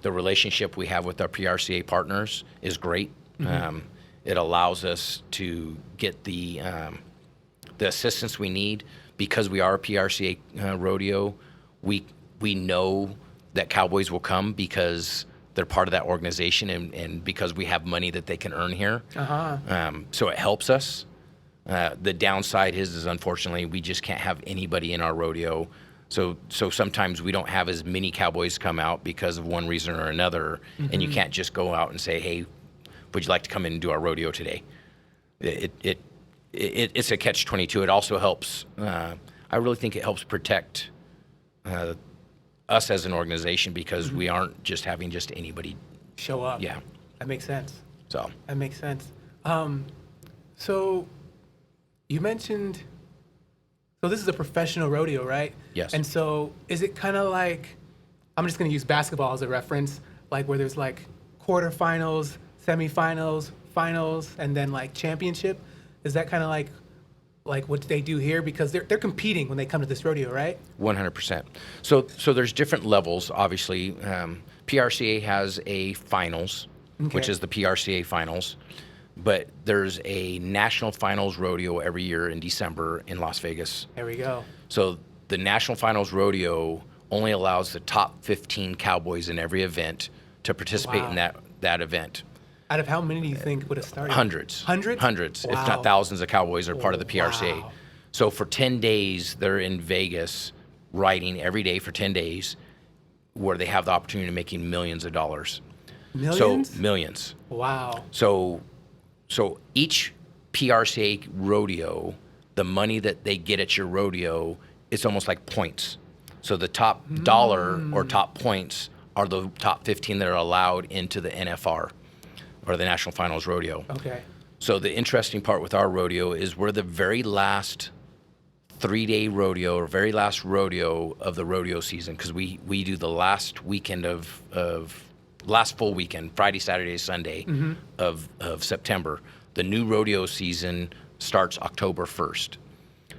Speaker 1: the relationship we have with our PRCA partners is great. It allows us to get the assistance we need. Because we are a PRCA rodeo, we know that Cowboys will come because they're part of that organization, and because we have money that they can earn here. So it helps us. The downside is unfortunately we just can't have anybody in our rodeo. So sometimes we don't have as many Cowboys come out because of one reason or another, and you can't just go out and say, "Hey, would you like to come in and do our rodeo today?" It's a catch-22. It also helps. I really think it helps protect us as an organization, because we aren't just having anybody
Speaker 2: show up.
Speaker 1: Yeah,
Speaker 2: that makes sense.
Speaker 1: So
Speaker 2: that makes sense. So you mentioned. So this is a professional rodeo, right?
Speaker 1: Yes.
Speaker 2: And so is it kind of like, I'm just going to use basketball as a reference, like where there's like quarterfinals, semifinals, finals, and then like championship? Is that kind of like what they do here? Because they're competing when they come to this rodeo, right?
Speaker 1: 100%. So there's different levels. Obviously, PRCA has a finals, which is the PRCA finals, but there's a national finals rodeo every year in December in Las Vegas.
Speaker 2: There we go.
Speaker 1: So the national finals rodeo only allows the top 15 Cowboys in every event to participate in that event.
Speaker 2: Out of how many do you think would have started?
Speaker 1: Hundreds.
Speaker 2: Hundreds?
Speaker 1: Hundreds,
Speaker 2: Wow.
Speaker 1: if not thousands of Cowboys are part of the PRCA.
Speaker 2: Wow.
Speaker 1: So for 10 days, they're in Vegas riding every day for 10 days, where they have the opportunity of making millions of dollars.
Speaker 2: Millions?
Speaker 1: So millions.
Speaker 2: Wow.
Speaker 1: So each PRCA rodeo, the money that they get at your rodeo, it's almost like points. So the top dollar or top points are the top 15 that are allowed into the NFR, or the National Finals Rodeo.
Speaker 2: Okay.
Speaker 1: So the interesting part with our rodeo is we're the very last 3-day rodeo, or very last rodeo of the rodeo season, because we do the last weekend of last full weekend, Friday, Saturday, Sunday of September. The new rodeo season starts October 1st.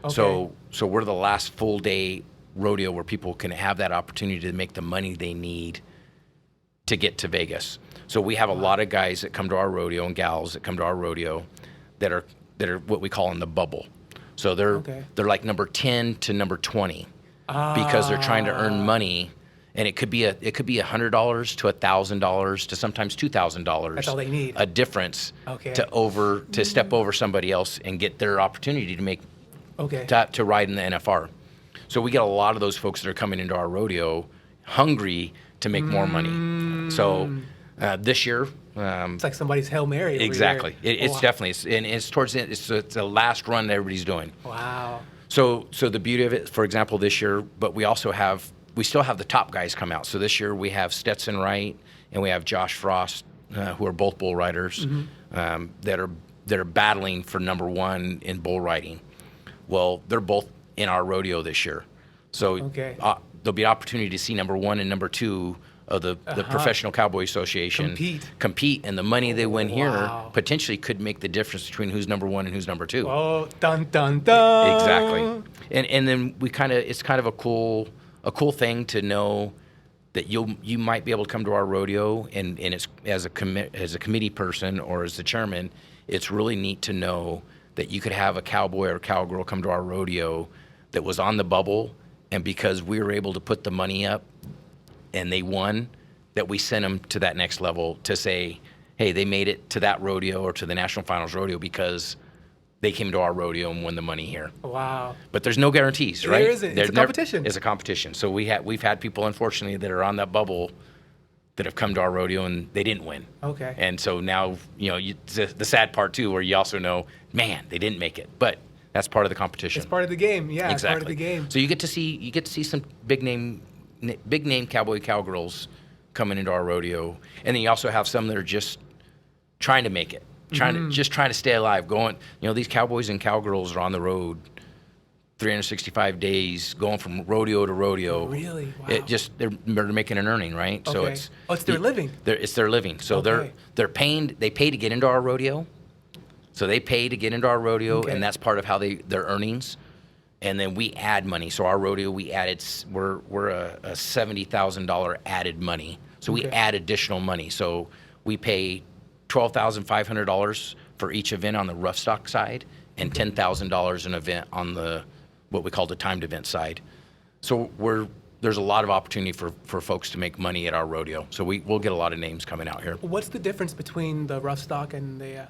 Speaker 2: Okay.
Speaker 1: So we're the last full day rodeo where people can have that opportunity to make the money they need to get to Vegas. So we have a lot of guys that come to our rodeo, and gals that come to our rodeo, that are what we call in the bubble. So they're like number 10 to number 20 because they're trying to earn money, and it could be $100 to $1,000 to sometimes $2,000.
Speaker 2: That's all they need.
Speaker 1: A difference to step over somebody else and get their opportunity to make to ride in the NFR. So we get a lot of those folks that are coming into our rodeo hungry to make more money. So this year,
Speaker 2: it's like somebody's Hail Mary.
Speaker 1: Exactly. It's definitely, and it's towards the end, it's the last run that everybody's doing.
Speaker 2: Wow.
Speaker 1: So the beauty of it, for example, this year, but we also have we still have the top guys come out. So this year we have Stetson Wright and we have Josh Frost, who are both bull riders, that are battling for number one in bull riding. Well, they're both in our rodeo this year. So there'll be opportunity to see number one and number two of the Professional Cowboy Association compete, and the money they win here potentially could make the difference between who's number one and who's number two.
Speaker 2: Oh, dun dun dun!
Speaker 1: Exactly, and then it's kind of a cool thing to know that you might be able to come to our rodeo, and it's as a committee person or as the chairman, it's really neat to know that you could have a cowboy or cowgirl come to our rodeo that was on the bubble, and because we were able to put the money up and they won, that we sent them to that next level to say, hey, they made it to that rodeo or to the National Finals rodeo because they came to our rodeo and won the money here.
Speaker 2: Wow.
Speaker 1: But there's no guarantees, right?
Speaker 2: There isn't. It's a competition.
Speaker 1: It's a competition. So we've had people, unfortunately, that are on that bubble that have come to our rodeo and they didn't win.
Speaker 2: Okay.
Speaker 1: And so now, the sad part too, where you also know, man, they didn't make it. But that's part of the competition.
Speaker 2: It's part of the game. Yeah,
Speaker 1: exactly.
Speaker 2: It's part of the game.
Speaker 1: So you get to see some big name cowboy cowgirls coming into our rodeo, and then you also have some that are just trying to make it, trying to stay alive. Going, these cowboys and cowgirls are on the road 365 days, going from rodeo to rodeo.
Speaker 2: Really? Wow.
Speaker 1: They're making an earning, right?
Speaker 2: Okay.
Speaker 1: So
Speaker 2: it's their living.
Speaker 1: It's their living. So they're paying. They pay to get into our rodeo. So they pay to get into our rodeo, and that's part of how their earnings. And then we add money. So our rodeo, we're a $70,000 added money. So we add additional money. So we pay $12,500 for each event on the rough stock side, and $10,000 an event on what we call the timed event side. So there's a lot of opportunity for folks to make money at our rodeo. So we'll get a lot of names coming out here.
Speaker 2: What's the difference between the rough stock and the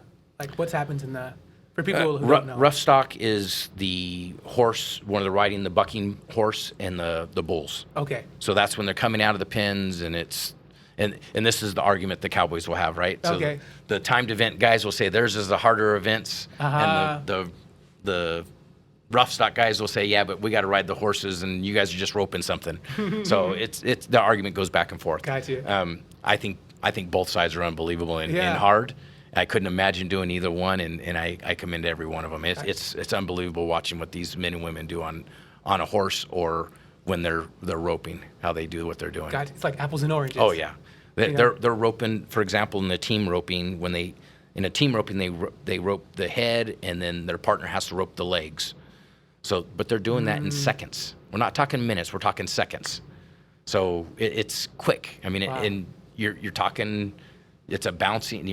Speaker 2: what happens in that? For people who don't know.
Speaker 1: Rough stock is the horse, one of the riding the bucking horse, and the bulls. Okay. So that's when they're coming out of the pens, and and this is the argument the Cowboys will have, right? So the timed event guys will say theirs is the harder events, and the rough stock guys will say, yeah, but we got to ride the horses, and you guys are just roping something. So it's the argument goes back and forth.
Speaker 2: Gotcha.
Speaker 1: I think both sides are unbelievable and hard. I couldn't imagine doing either one, and I commend every one of them. It's unbelievable watching what these men and women do on a horse or when they're roping, how they do what they're doing.
Speaker 2: Gotcha. It's like apples and oranges.
Speaker 1: Oh yeah, they're roping. For example, in the team roping, they rope the head, and then their partner has to rope the legs. So, but they're doing that in seconds. We're not talking minutes. We're talking seconds. So it's quick. I mean, and you're talking. It's a bouncing,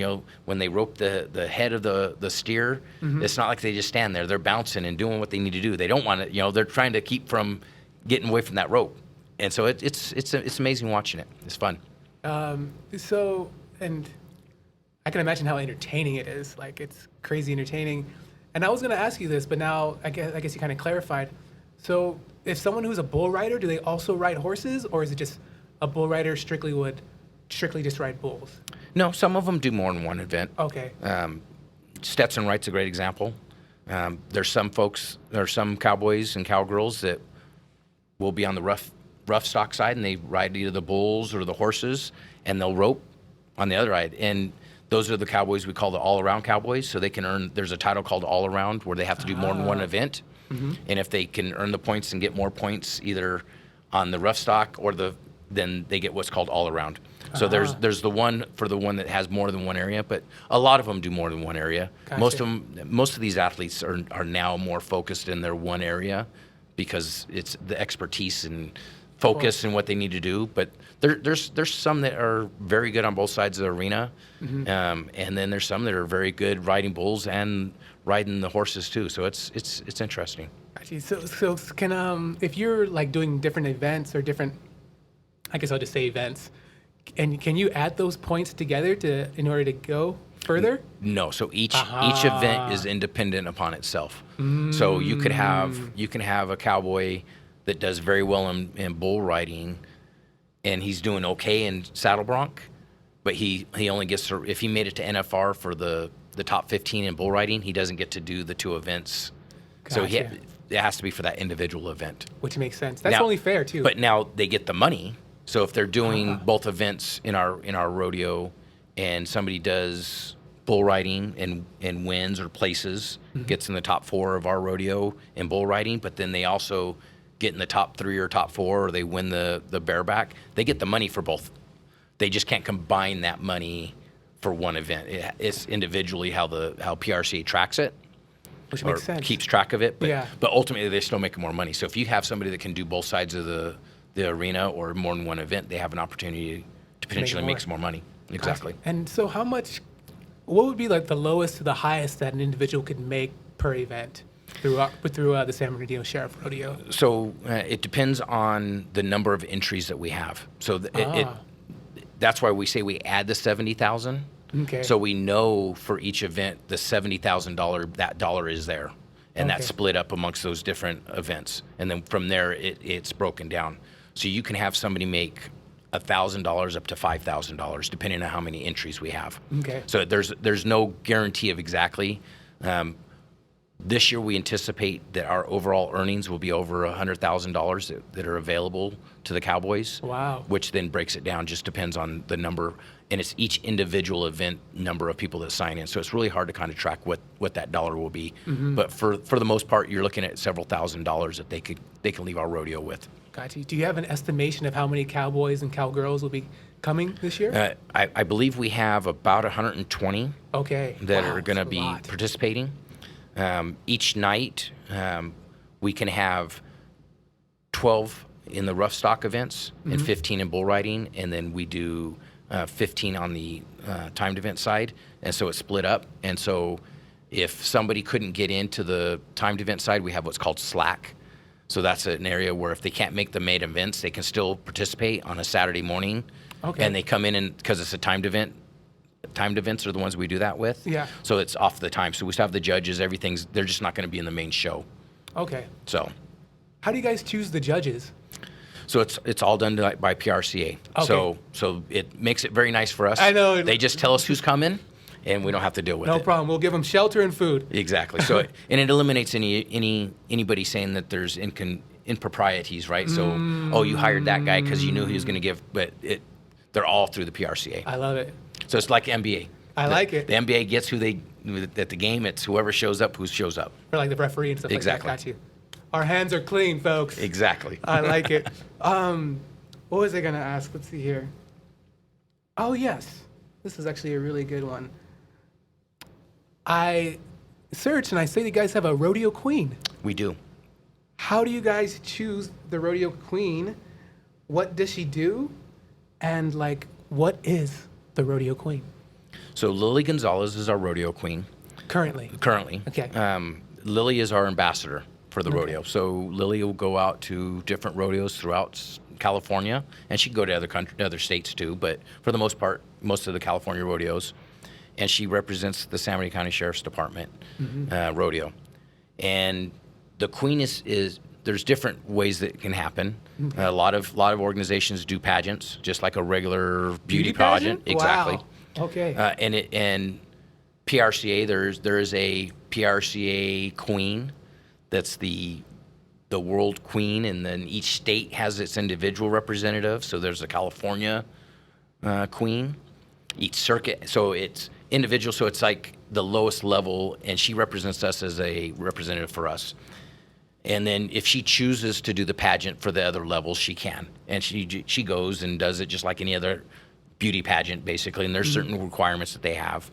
Speaker 1: when they rope the head of the steer, it's not like they just stand there. They're bouncing and doing what they need to do. They don't want to, they're trying to keep from getting away from that rope. And so it's amazing watching it. It's fun.
Speaker 2: And I can imagine how entertaining it is. Like, it's crazy entertaining. And I was going to ask you this, but now I guess you kind of clarified. So if someone who's a bull rider, do they also ride horses, or is it just a bull rider strictly just ride bulls?
Speaker 1: No, some of them do more than one event.
Speaker 2: Okay.
Speaker 1: Stetson Wright's a great example. There's some cowboys and cowgirls that will be on the rough stock side, and they ride either the bulls or the horses, and they'll rope on the other side. And those are the cowboys we call the all-around cowboys. So they can earn. There's a title called all-around where they have to do more than one event, and if they can earn the points and get more points either on the rough stock or then they get what's called all-around. So there's the one that has more than one area, but a lot of them do more than one area. Gotcha. Most of these athletes are now more focused in their one area because it's the expertise and focus and what they need to do. But there's some that are very good on both sides of the arena, and then there's some that are very good riding bulls and riding the horses too. So it's interesting.
Speaker 2: Actually, so can if you're like doing different events or different, I guess I'll just say events. And can you add those points together in order to go further?
Speaker 1: No. So each event is independent upon itself. So you can have a cowboy that does very well in bull riding, and he's doing okay in saddle bronc, but he only gets to, if he made it to NFR for the top 15 in bull riding, he doesn't get to do the two events So
Speaker 2: Gotcha.
Speaker 1: it has to be for that individual event.
Speaker 2: Which makes sense. That's
Speaker 1: Now-
Speaker 2: only fair too.
Speaker 1: But now they get the money. So if they're doing both events in our rodeo, and somebody does bull riding and wins or places, gets in the top 4 of our rodeo in bull riding, but then they also get in the top 3 or top 4, or they win the bareback, they get the money for both. They just can't combine that money for one event. It's individually how PRCA tracks it.
Speaker 2: Which
Speaker 1: Or
Speaker 2: makes sense.
Speaker 1: keeps track of it, but
Speaker 2: Yeah.
Speaker 1: but ultimately they still make more money. So if you have somebody that can do both sides of the arena or more than one event, they have an opportunity to potentially make some more money. Exactly.
Speaker 2: And so what would be like the lowest to the highest that an individual could make per event through the San Bernardino Sheriff Rodeo?
Speaker 1: So it depends on the number of entries that we have. So that's why we say we add the 70,000.
Speaker 2: Okay.
Speaker 1: So we know for each event the $70,000 that dollar is there, and that's split up amongst those different events, and then from there it's broken down. So you can have somebody make $1,000 up to $5,000 depending on how many entries we have.
Speaker 2: Okay.
Speaker 1: So there's no guarantee of exactly. This year we anticipate that our overall earnings will be over $100,000 that are available to the Cowboys.
Speaker 2: Wow.
Speaker 1: Which then breaks it down, just depends on the number, and it's each individual event number of people that sign in. So it's really hard to kind of track what that dollar will be. But for the most part, you're looking at several $1,000s that they can leave our rodeo with.
Speaker 2: Got you. Do you have an estimation of how many cowboys and cowgirls will be coming this year?
Speaker 1: I believe we have about 120
Speaker 2: Okay.
Speaker 1: that
Speaker 2: Wow,
Speaker 1: are going to
Speaker 2: that's a
Speaker 1: be
Speaker 2: lot.
Speaker 1: participating. Each night, we can have 12 in the rough stock events and 15 in bull riding, and then we do 15 on the timed event side, and so it's split up. And so if somebody couldn't get into the timed event side, we have what's called slack. So that's an area where if they can't make the main events, they can still participate on a Saturday morning.
Speaker 2: Okay.
Speaker 1: And they come in, and because it's a timed event, timed events are the ones we do that with.
Speaker 2: Yeah.
Speaker 1: So it's off the time. So we still have the judges, they're just not going to be in the main show.
Speaker 2: Okay.
Speaker 1: So
Speaker 2: How do you guys choose the judges?
Speaker 1: it's all done by PRCA.
Speaker 2: Okay.
Speaker 1: So it makes it very nice for us.
Speaker 2: I know.
Speaker 1: They just tell us who's coming, and we don't have to deal with
Speaker 2: No
Speaker 1: it.
Speaker 2: problem. We'll give them shelter and food.
Speaker 1: Exactly. So and it eliminates anybody saying that there's improprieties, right? So you hired that guy because you knew he was going to give, but they're all through the PRCA.
Speaker 2: I love it.
Speaker 1: So it's like NBA.
Speaker 2: I like it.
Speaker 1: The NBA gets at the game. It's whoever shows up, who shows up.
Speaker 2: For like the referee and stuff
Speaker 1: Exactly.
Speaker 2: like that. Got you. Our hands are clean, folks.
Speaker 1: Exactly.
Speaker 2: I like it. What was I going to ask? Let's see here. Oh, yes. This is actually a really good one. I searched and I say you guys have a Rodeo Queen.
Speaker 1: We do.
Speaker 2: How do you guys choose the Rodeo Queen? What does she do? And like, what is the Rodeo Queen
Speaker 1: So Lily Gonzalez is our rodeo queen
Speaker 2: currently?
Speaker 1: currently.
Speaker 2: Okay.
Speaker 1: Lily is our ambassador for the rodeo. So Lily will go out to different rodeos throughout California, and she can go to other states too, but for the most part, most of the California rodeos. And she represents the San Bernardino County Sheriff's Department rodeo. And the queen is there's different ways that it can happen. A lot of organizations do pageants, just like a regular beauty pageant. Exactly.
Speaker 2: Wow. Okay.
Speaker 1: And PRCA, there is a PRCA queen that's the world queen, and then each state has its individual representative. So there's a California queen, each circuit. So it's individual. So it's like the lowest level, and she represents us as a representative for us. And then if she chooses to do the pageant for the other levels, she can. And she goes and does it just like any other beauty pageant, basically. And there's certain requirements that they have.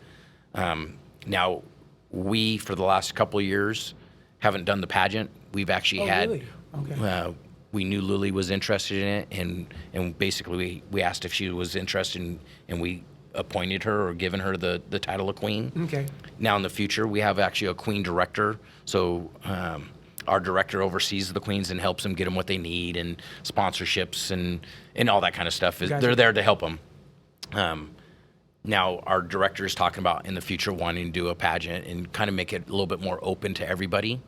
Speaker 1: Now, we, for the last couple of years, haven't done the pageant. We've actually had...
Speaker 2: Really? Okay.
Speaker 1: We knew Lily was interested in it, and basically we asked if she was interested, and we appointed her or given her the title of queen.
Speaker 2: Okay.
Speaker 1: Now, in the future, we have actually a queen director. So... our director oversees the queens and helps them get them what they need, and sponsorships and all that kind of stuff.
Speaker 2: Gotcha.
Speaker 1: They're there to help them. Now, our director is talking about in the future wanting to do a pageant and kind of make it a little bit more open to everybody,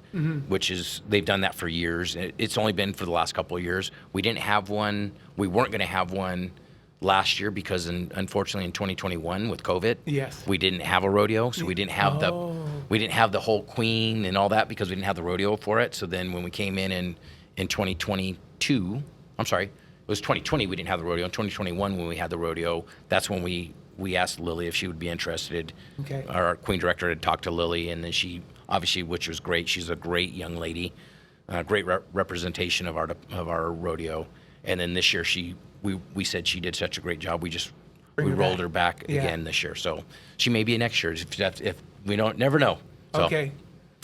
Speaker 1: which is, they've done that for years. It's only been for the last couple of years. We didn't have one. We weren't going to have one last year because unfortunately in 2021 with COVID,
Speaker 2: Yes.
Speaker 1: we didn't have a rodeo, so we didn't have We didn't have the whole queen and all that because we didn't have the rodeo for it. So then when we came in 2022, I'm sorry, it was 2020 we didn't have the rodeo. In 2021 when we had the rodeo, that's when we asked Lily if she would be interested.
Speaker 2: Okay.
Speaker 1: Our queen director had talked to Lily, and then she obviously, which was great. She's a great young lady, great representation of our rodeo. And then this year we said she did such a great job. We rolled her back again this year. So she may be next year if we never know. So.
Speaker 2: Okay.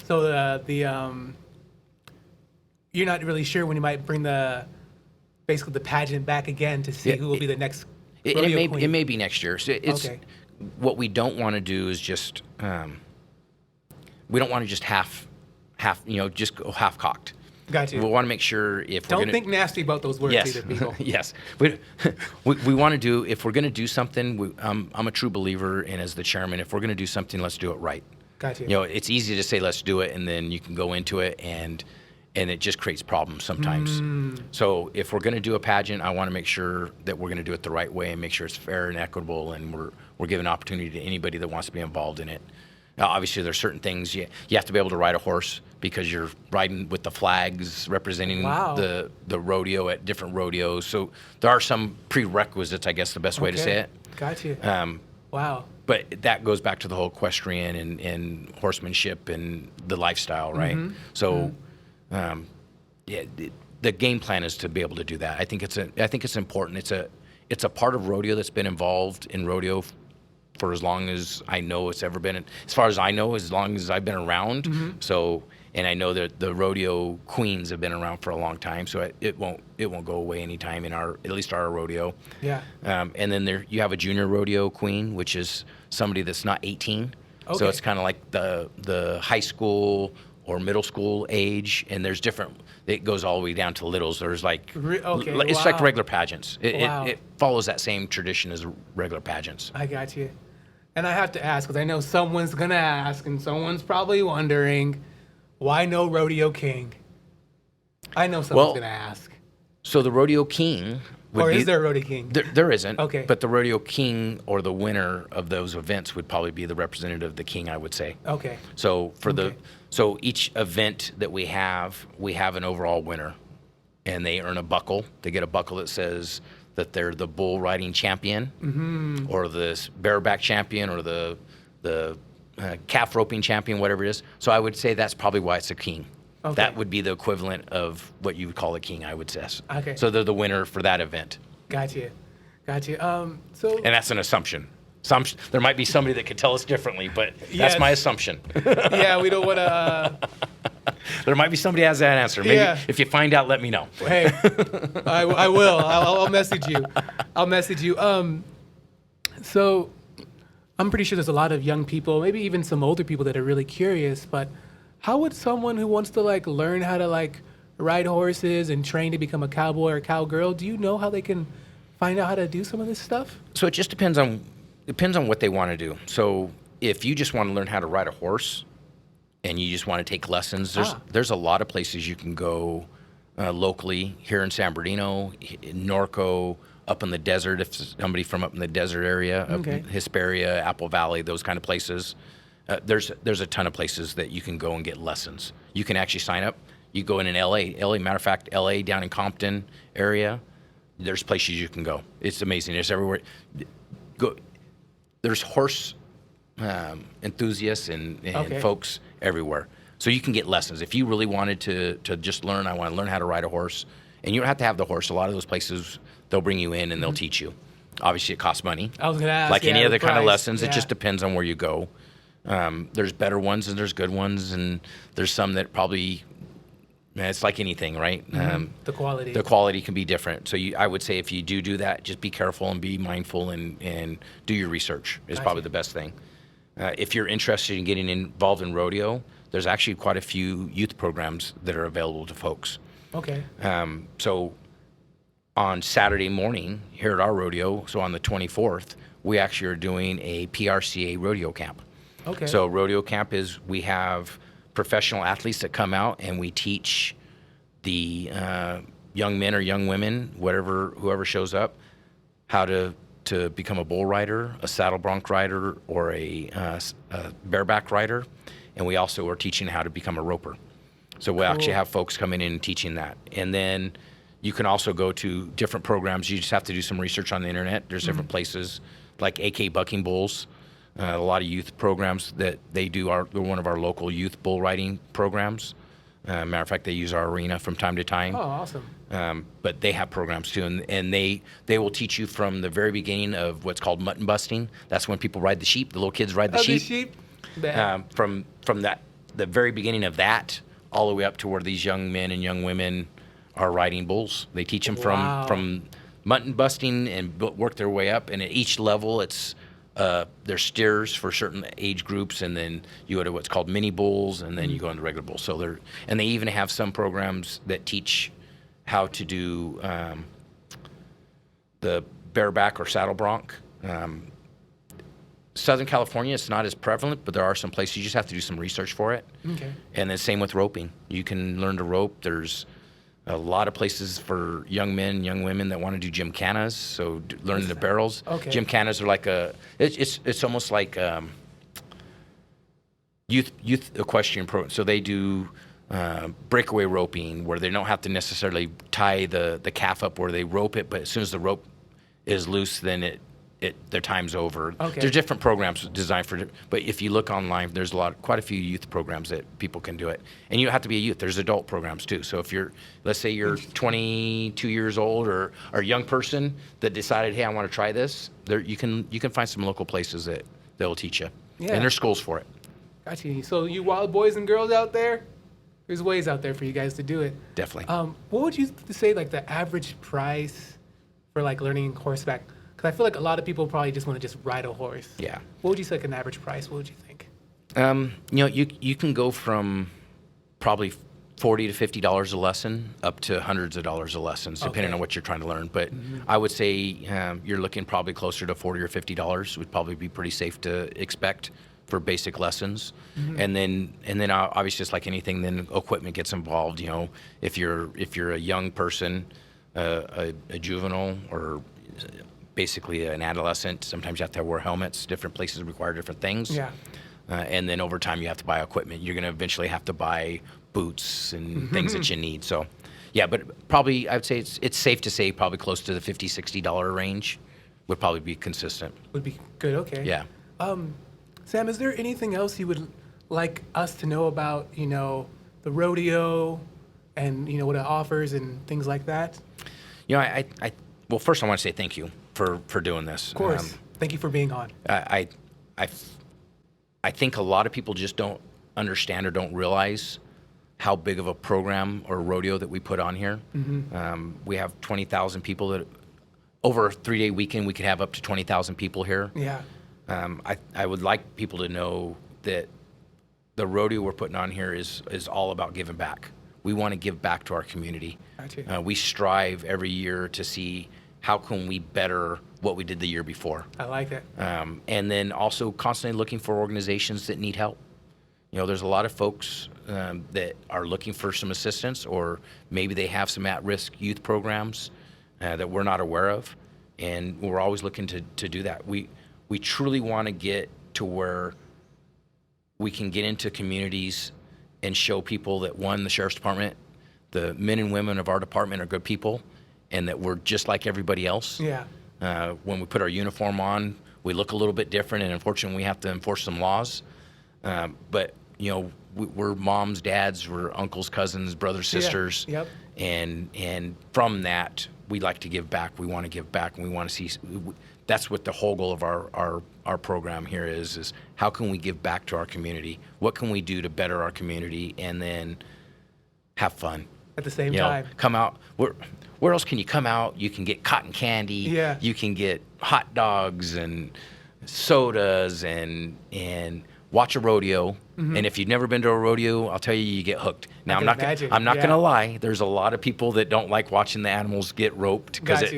Speaker 2: So you're not really sure when you might bring basically the pageant back again to see who will be the next rodeo queen.
Speaker 1: It may be next year. So it's
Speaker 2: okay.
Speaker 1: What we don't want to do is just we don't want to just just go half cocked.
Speaker 2: Got you.
Speaker 1: We want to make sure
Speaker 2: don't think nasty about those words either, people.
Speaker 1: Yes. We want to do, if we're going to do something, I'm a true believer, and as the chairman, if we're going to do something, let's do it right.
Speaker 2: Got you.
Speaker 1: It's easy to say let's do it, and then you can go into it, and it just creates problems sometimes. So if we're going to do a pageant, I want to make sure that we're going to do it the right way and make sure it's fair and equitable, and we're giving opportunity to anybody that wants to be involved in it. Now, obviously, there's certain things you have to be able to ride a horse because you're riding with the flags representing the rodeo at different rodeos. So there are some prerequisites, I guess, the best way to say it.
Speaker 2: Got you. Wow.
Speaker 1: But that goes back to the whole equestrian and horsemanship and the lifestyle, right? So, the game plan is to be able to do that. I think it's important. It's a part of rodeo that's been involved in rodeo for as long as I know it's ever been. As far as I know, as long as I've been around. So, and I know that the rodeo queens have been around for a long time. So it won't go away anytime in at least our rodeo.
Speaker 2: Yeah.
Speaker 1: And then you have a junior rodeo queen, which is somebody that's not 18.
Speaker 2: Okay.
Speaker 1: So it's kind of like the high school or middle school age, and there's different. It goes all the way down to littles. There's like it's like regular pageants. It follows that same tradition as regular pageants.
Speaker 2: I got you. And I have to ask, because I know someone's going to ask, and someone's probably wondering, why no Rodeo King? I know someone's going to ask.
Speaker 1: So the Rodeo King
Speaker 2: is there a Rodeo King?
Speaker 1: There isn't.
Speaker 2: Okay.
Speaker 1: But the Rodeo King or the winner of those events would probably be the representative of the king, I would say.
Speaker 2: Okay.
Speaker 1: So so each event that we have an overall winner, and they earn a buckle. They get a buckle that says that they're the bull riding champion, or the bareback champion, or the calf roping champion, whatever it is. So I would say that's probably why it's a king. Okay. That would be the equivalent of what you would call a king, I would say.
Speaker 2: Okay.
Speaker 1: So they're the winner for that event.
Speaker 2: Gotcha.
Speaker 1: And that's an assumption. There might be somebody that could tell us differently, but that's my assumption.
Speaker 2: Yeah, we don't want to.
Speaker 1: There might be somebody who has that answer. Maybe if you find out, let me know.
Speaker 2: Hey, I will. I'll message you. So I'm pretty sure there's a lot of young people, maybe even some older people that are really curious, but how would someone who wants to learn how to ride horses and train to become a cowboy or cowgirl, do you know how they can find out how to do some of this stuff?
Speaker 1: So it just depends on what they want to do. So if you just want to learn how to ride a horse and you just want to take lessons, there's a lot of places you can go locally here in San Bernardino, in Norco, up in the desert, if somebody from up in the desert area, up in Hesperia, Apple Valley, those kind of places. There's a ton of places that you can go and get lessons. You can actually sign up. You go in LA, matter of fact, LA down in Compton area, there's places you can go. It's amazing. It's everywhere. There's horse enthusiasts and folks everywhere. So you can get lessons. If you really wanted to just learn, I want to learn how to ride a horse, and you don't have to have the horse. A lot of those places, they'll bring you in and they'll teach you. Obviously, it costs money.
Speaker 2: I was going to ask.
Speaker 1: Like any other kind of lessons, it just depends on where you go. There's better ones and there's good ones, and there's some that probably, it's like anything, right?
Speaker 2: The quality.
Speaker 1: The quality can be different. So I would say if you do that, just be careful and be mindful and do your research is probably the best thing. If you're interested in getting involved in rodeo, there's actually quite a few youth programs that are available to folks.
Speaker 2: Okay.
Speaker 1: So on Saturday morning here at our rodeo, so on the 24th, we actually are doing a PRCA rodeo camp.
Speaker 2: Okay.
Speaker 1: So rodeo camp is we have professional athletes that come out and we teach the young men or young women, whoever shows up, how to become a bull rider, a saddle bronc rider, or a bareback rider. and we also are teaching how to become a roper. So we actually have folks coming in and teaching that. And then you can also go to different programs. You just have to do some research on the internet. There's different places like AK Bucking Bulls, a lot of youth programs that they do. They're one of our local youth bull riding programs. Matter of fact, they use our arena from time to time.
Speaker 2: Oh, awesome.
Speaker 1: But they have programs too, and they will teach you from the very beginning of what's called mutton busting. That's when people ride the sheep. The little kids ride the sheep. From the very beginning of that all the way up to where these young men and young women are riding bulls. They teach them from mutton busting and work their way up. And at each level, it's there's steers for certain age groups, and then you go to what's called mini bulls, and then you go into regular bulls. So they even have some programs that teach how to do the bareback or saddle bronc. Southern California, it's not as prevalent, but there are some places you just have to do some research for it.
Speaker 2: Okay.
Speaker 1: And then same with roping. You can learn to rope. There's a lot of places for young men, young women that want to do gymkhanas, so learning the barrels.
Speaker 2: Okay.
Speaker 1: Gymkhanas are like it's almost like youth equestrian program. So they do breakaway roping where they don't have to necessarily tie the calf up where they rope it, but as soon as the rope is loose, then their time's over.
Speaker 2: Okay.
Speaker 1: There's different programs designed for it, but if you look online, there's quite a few youth programs that people can do it. And you don't have to be a youth. There's adult programs too. So if let's say you're 22 years old or a young person that decided, hey, I want to try this, you can find some local places that they'll teach you.
Speaker 2: Yeah.
Speaker 1: And there's schools for it.
Speaker 2: Got you. So you wild boys and girls out there, there's ways out there for you guys to do it.
Speaker 1: Definitely.
Speaker 2: What would you say like the average price for like learning horseback? Because I feel like a lot of people probably just want to just ride a horse.
Speaker 1: Yeah.
Speaker 2: What would you say like an average price? What would you think?
Speaker 1: You can go from probably $40 to $50 a lesson up to hundreds of dollars a lesson, depending on what you're trying to learn. But I would say you're looking probably closer to $40 or $50 would probably be pretty safe to expect for basic lessons. And then obviously, just like anything, then equipment gets involved. If you're a young person, a juvenile, or basically an adolescent, sometimes you have to wear helmets. Different places require different things.
Speaker 2: Yeah.
Speaker 1: And then over time, you have to buy equipment. You're going to eventually have to buy boots and things that you need. So, yeah, but probably I'd say it's safe to say probably close to the $50, $60 range would probably be consistent.
Speaker 2: Would be good. Okay.
Speaker 1: Yeah.
Speaker 2: Sam, is there anything else you would like us to know about, the rodeo and, what it offers and things like that?
Speaker 1: Well, first I want to say thank you for doing this.
Speaker 2: Of course. Thank you for being on.
Speaker 1: I think a lot of people just don't understand or don't realize how big of a program or rodeo that we put on here. We have 20,000 people that over a 3-day weekend, we could have up to 20,000 people here.
Speaker 2: Yeah.
Speaker 1: I would like people to know that the rodeo we're putting on here is all about giving back. We want to give back to our community.
Speaker 2: Gotcha.
Speaker 1: We strive every year to see how can we better what we did the year before.
Speaker 2: I like it.
Speaker 1: And then also constantly looking for organizations that need help. There's a lot of folks that are looking for some assistance, or maybe they have some at-risk youth programs that we're not aware of, and we're always looking to do that. We truly want to get to where we can get into communities and show people that, one, the sheriff's department, the men and women of our department are good people, and that we're just like everybody else.
Speaker 2: Yeah.
Speaker 1: When we put our uniform on, we look a little bit different, and unfortunately, we have to enforce some laws. But we're moms, dads, we're uncles, cousins, brothers, sisters.
Speaker 2: Yeah. Yep.
Speaker 1: And from that, we like to give back. We want to give back, and we want to see. That's what the whole goal of our program here is how can we give back to our community? What can we do to better our community, and then have fun
Speaker 2: At the same time.
Speaker 1: Come out. Where else can you come out? You can get cotton candy.
Speaker 2: Yeah.
Speaker 1: You can get hot dogs and sodas and watch a rodeo. And if you've never been to a rodeo, I'll tell you, you get hooked. Now, I'm not going to lie. There's a lot of people that don't like watching the animals get roped because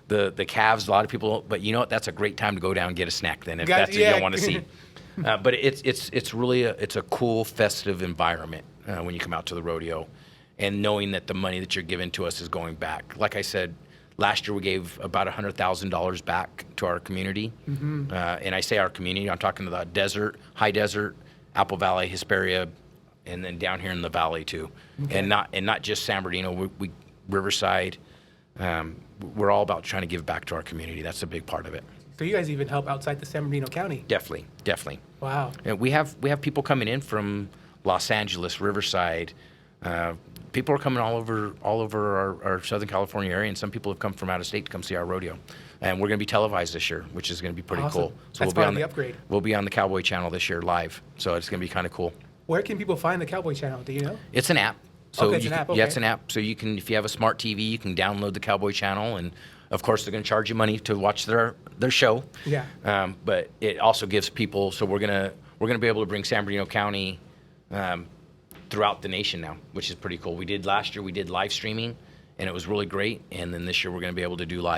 Speaker 1: the calves, a lot of people, but you know what? That's a great time to go down and get a snack then if that's what you don't want to see. But it's really a cool, festive environment when you come out to the rodeo, and knowing that the money that you're giving to us is going back. Like I said, last year we gave about $100,000 back to our community. And I say our community, I'm talking about desert, high desert, Apple Valley, Hesperia, and then down here in the valley too.
Speaker 2: Okay.
Speaker 1: And not just San Bernardino, we Riverside. We're all about trying to give back to our community. That's a big part of it.
Speaker 2: So you guys even help outside the San Bernardino County.
Speaker 1: Definitely.
Speaker 2: Wow.
Speaker 1: And we have people coming in from Los Angeles, Riverside. People are coming all over our Southern California area, and some people have come from out of state to come see our rodeo. And we're going to be televised this year, which is going to be pretty
Speaker 2: Awesome.
Speaker 1: cool. So
Speaker 2: That's part of the upgrade.
Speaker 1: We'll be on the Cowboy channel this year live. So it's going to be kind of cool.
Speaker 2: Where can people find the Cowboy channel? Do you know?
Speaker 1: It's an app. So
Speaker 2: Okay, it's an app,
Speaker 1: Yeah,
Speaker 2: okay.
Speaker 1: it's an app. So you can, if you have a smart TV, you can download the Cowboy channel, and of course they're going to charge you money to watch their show.
Speaker 2: Yeah.
Speaker 1: But it also gives people. So we're gonna be able to bring San Bernardino County throughout the nation now, which is pretty cool. Last year we did live streaming, and it was really great. And then this year we're going to be able to do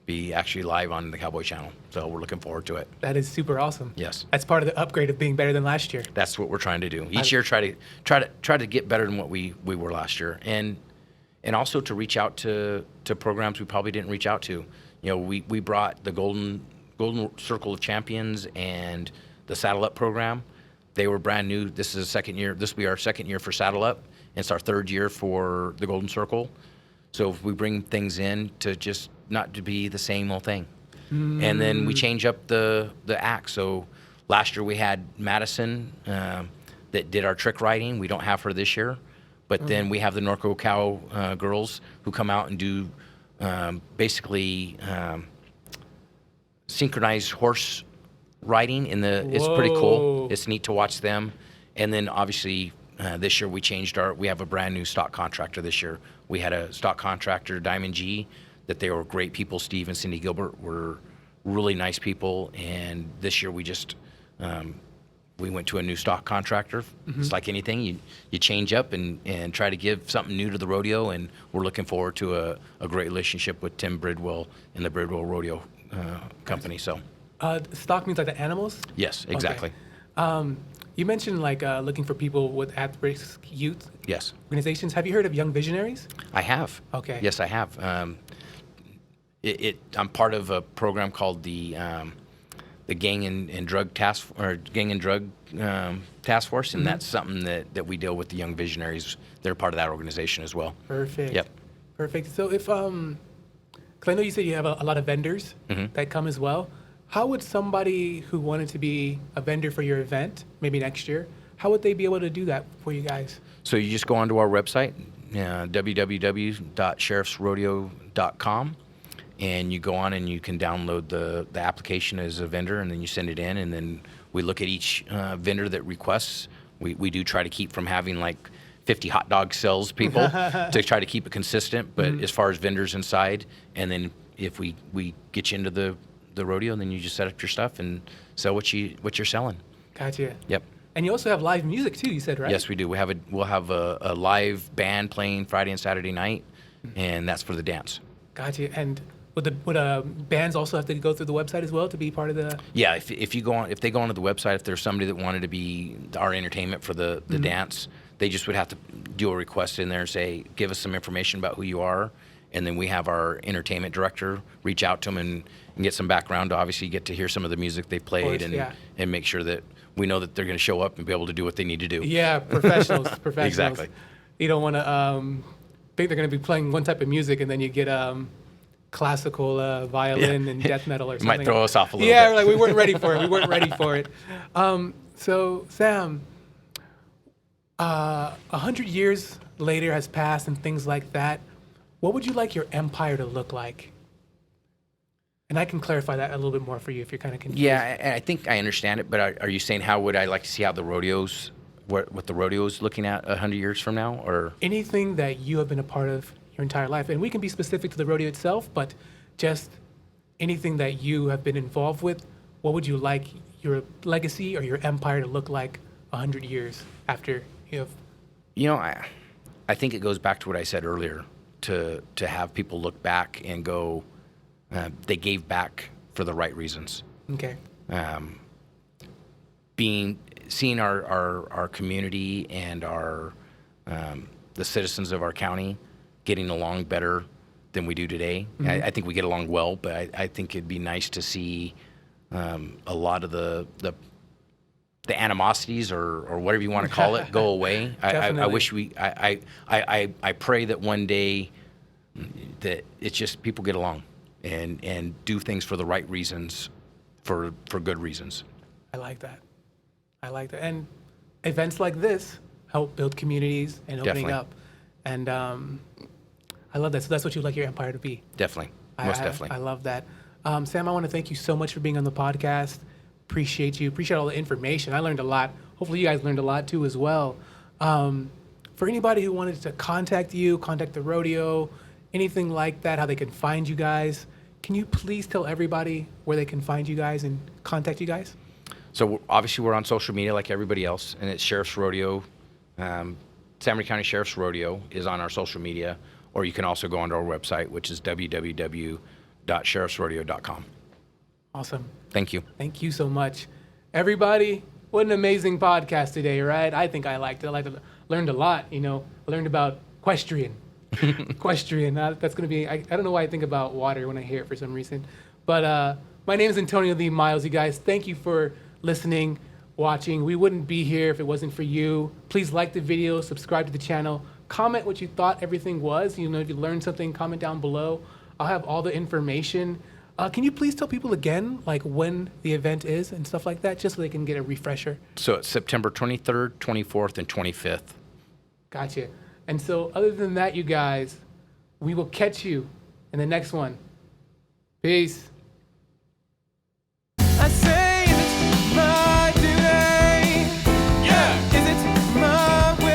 Speaker 1: be actually live on the Cowboy channel. So we're looking forward to it.
Speaker 2: That is super awesome.
Speaker 1: Yes.
Speaker 2: That's part of the upgrade of being better than last year.
Speaker 1: That's what we're trying to do. Each year, try to get better than what we were last year, and also to reach out to programs we probably didn't reach out to. You know, we brought the Golden Circle of Champions and the Saddle Up program. They were brand new. This is the second year. This will be our second year for Saddle Up. And it's our third year for the Golden Circle. So if we bring things in to just not to be the same old thing. And then we change up the act. So last year we had Madison that did our trick riding. We don't have her this year. But then we have the Norco Cow girls who come out and do basically synchronized horse riding. It's pretty cool.
Speaker 2: Whoa.
Speaker 1: It's neat to watch them. And then obviously this year we have a brand new stock contractor this year. We had a stock contractor, Diamond G, that they were great people. Steve and Cindy Gilbert were really nice people. And this year we just we went to a new stock contractor. It's like anything, you change up and try to give something new to the rodeo, and we're looking forward to a great relationship with Tim Bridwell and the Bridwell Rodeo company. So
Speaker 2: Stock means like the animals?
Speaker 1: yes, exactly.
Speaker 2: Okay. You mentioned like looking for people with at-risk youth
Speaker 1: Yes,
Speaker 2: organizations. Have you heard of Young Visionaries?
Speaker 1: I have.
Speaker 2: Okay.
Speaker 1: Yes, I have. I'm part of a program called the Gang and Drug Task Task Force, and that's something that we deal with the Young Visionaries. They're part of that organization as well.
Speaker 2: Perfect.
Speaker 1: Yep.
Speaker 2: Perfect. So if, because I know you said you have a lot of vendors that come as well. How would somebody who wanted to be a vendor for your event, maybe next year, how would they be able to do that for you guys?
Speaker 1: So you just go onto our website, www.sheriffsrodeo.com, and you go on and you can download the application as a vendor, and then you send it in, and then we look at each vendor that requests. We do try to keep from having like 50 hot dog sales people to try to keep it consistent. But as far as vendors inside, and then if we get you into the rodeo, then you just set up your stuff and sell what you're selling.
Speaker 2: Gotcha.
Speaker 1: Yep.
Speaker 2: And you also have live music too, you said, right?
Speaker 1: Yes, we do. We'll have a live band playing Friday and Saturday night, and that's for the dance.
Speaker 2: Gotcha. And would bands also have to go through the website as well to be part of the?
Speaker 1: Yeah, if they go onto the website, if there's somebody that wanted to be our entertainment for the dance, they just would have to do a request in there and say, give us some information about who you are, and then we have our entertainment director reach out to them and get some background to obviously get to hear some of the music they played and make sure that we know that they're going to show up and be able to do what they need to do.
Speaker 2: Yeah, professionals.
Speaker 1: Exactly.
Speaker 2: You don't want to think they're going to be playing one type of music and then you get classical violin and death metal or something.
Speaker 1: Might throw us off a little bit.
Speaker 2: Yeah, like we weren't ready for it. We weren't ready for it. So, Sam, 100 years later has passed and things like that. What would you like your empire to look like? And I can clarify that a little bit more for you if you're kind of confused.
Speaker 1: Yeah, I think I understand it, but are you saying how would I like to see how the rodeos, what the rodeo's looking at 100 years from now, or?
Speaker 2: Anything that you have been a part of your entire life, and we can be specific to the rodeo itself, but just anything that you have been involved with, what would you like your legacy or your empire to look like 100 years after you have?
Speaker 1: You know, I think it goes back to what I said earlier, to have people look back and go, they gave back for the right reasons.
Speaker 2: Okay.
Speaker 1: Seeing our community and our the citizens of our county getting along better than we do today. I think we get along well, but I think it'd be nice to see a lot of the the animosities or whatever you want to call it go away. I wish I pray that one day that it's just people get along and do things for the right reasons, for good reasons.
Speaker 2: I like that. And events like this help build communities and opening
Speaker 1: Definitely.
Speaker 2: up. And I love that. So that's what you'd like your empire to be.
Speaker 1: Definitely. Most definitely.
Speaker 2: I love that. Sam, I want to thank you so much for being on the podcast. Appreciate you. Appreciate all the information. I learned a lot. Hopefully you guys learned a lot too as well. For anybody who wanted to contact you, contact the rodeo, anything like that, how they can find you guys, can you please tell everybody where they can find you guys and contact you guys?
Speaker 1: So obviously we're on social media like everybody else, and it's Sheriff's Rodeo. San Bernardino County Sheriff's Rodeo is on our social media, or you can also go onto our website, which is www.sheriffsrodeo.com.
Speaker 2: Awesome.
Speaker 1: Thank you.
Speaker 2: Thank you so much. Everybody, what an amazing podcast today, right? I think I liked it. Learned a lot, I learned about Questrian. Questrian, that's going to be, I don't know why I think about water when I hear it for some reason. But my name is Antonio Lee Miles, you guys. Thank you for listening, watching. We wouldn't be here if it wasn't for you. Please like the video, subscribe to the channel, comment what you thought everything was. If you learned something, comment down below. I'll have all the information. Can you please tell people again, when the event is and stuff like that, just so they can get a refresher?
Speaker 1: So it's September 23rd, 24th, and 25th.
Speaker 2: Gotcha. And so other than that, you guys, we will catch you in the next one. Peace. I say it's my duty. Yeah. Is it my will?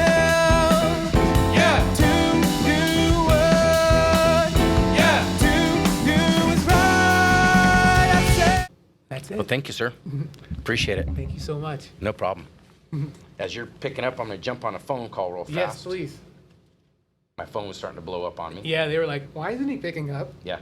Speaker 2: Yeah. To do what? Yeah. To do is right. I say. That's it.
Speaker 1: Well, thank you, sir. Appreciate it.
Speaker 2: Thank you so much.
Speaker 1: No problem. As you're picking up, I'm going to jump on a phone call real fast.
Speaker 2: Yes, please.
Speaker 1: My phone was starting to blow up on me.
Speaker 2: Yeah, they were like, why isn't he picking up?
Speaker 1: Yeah.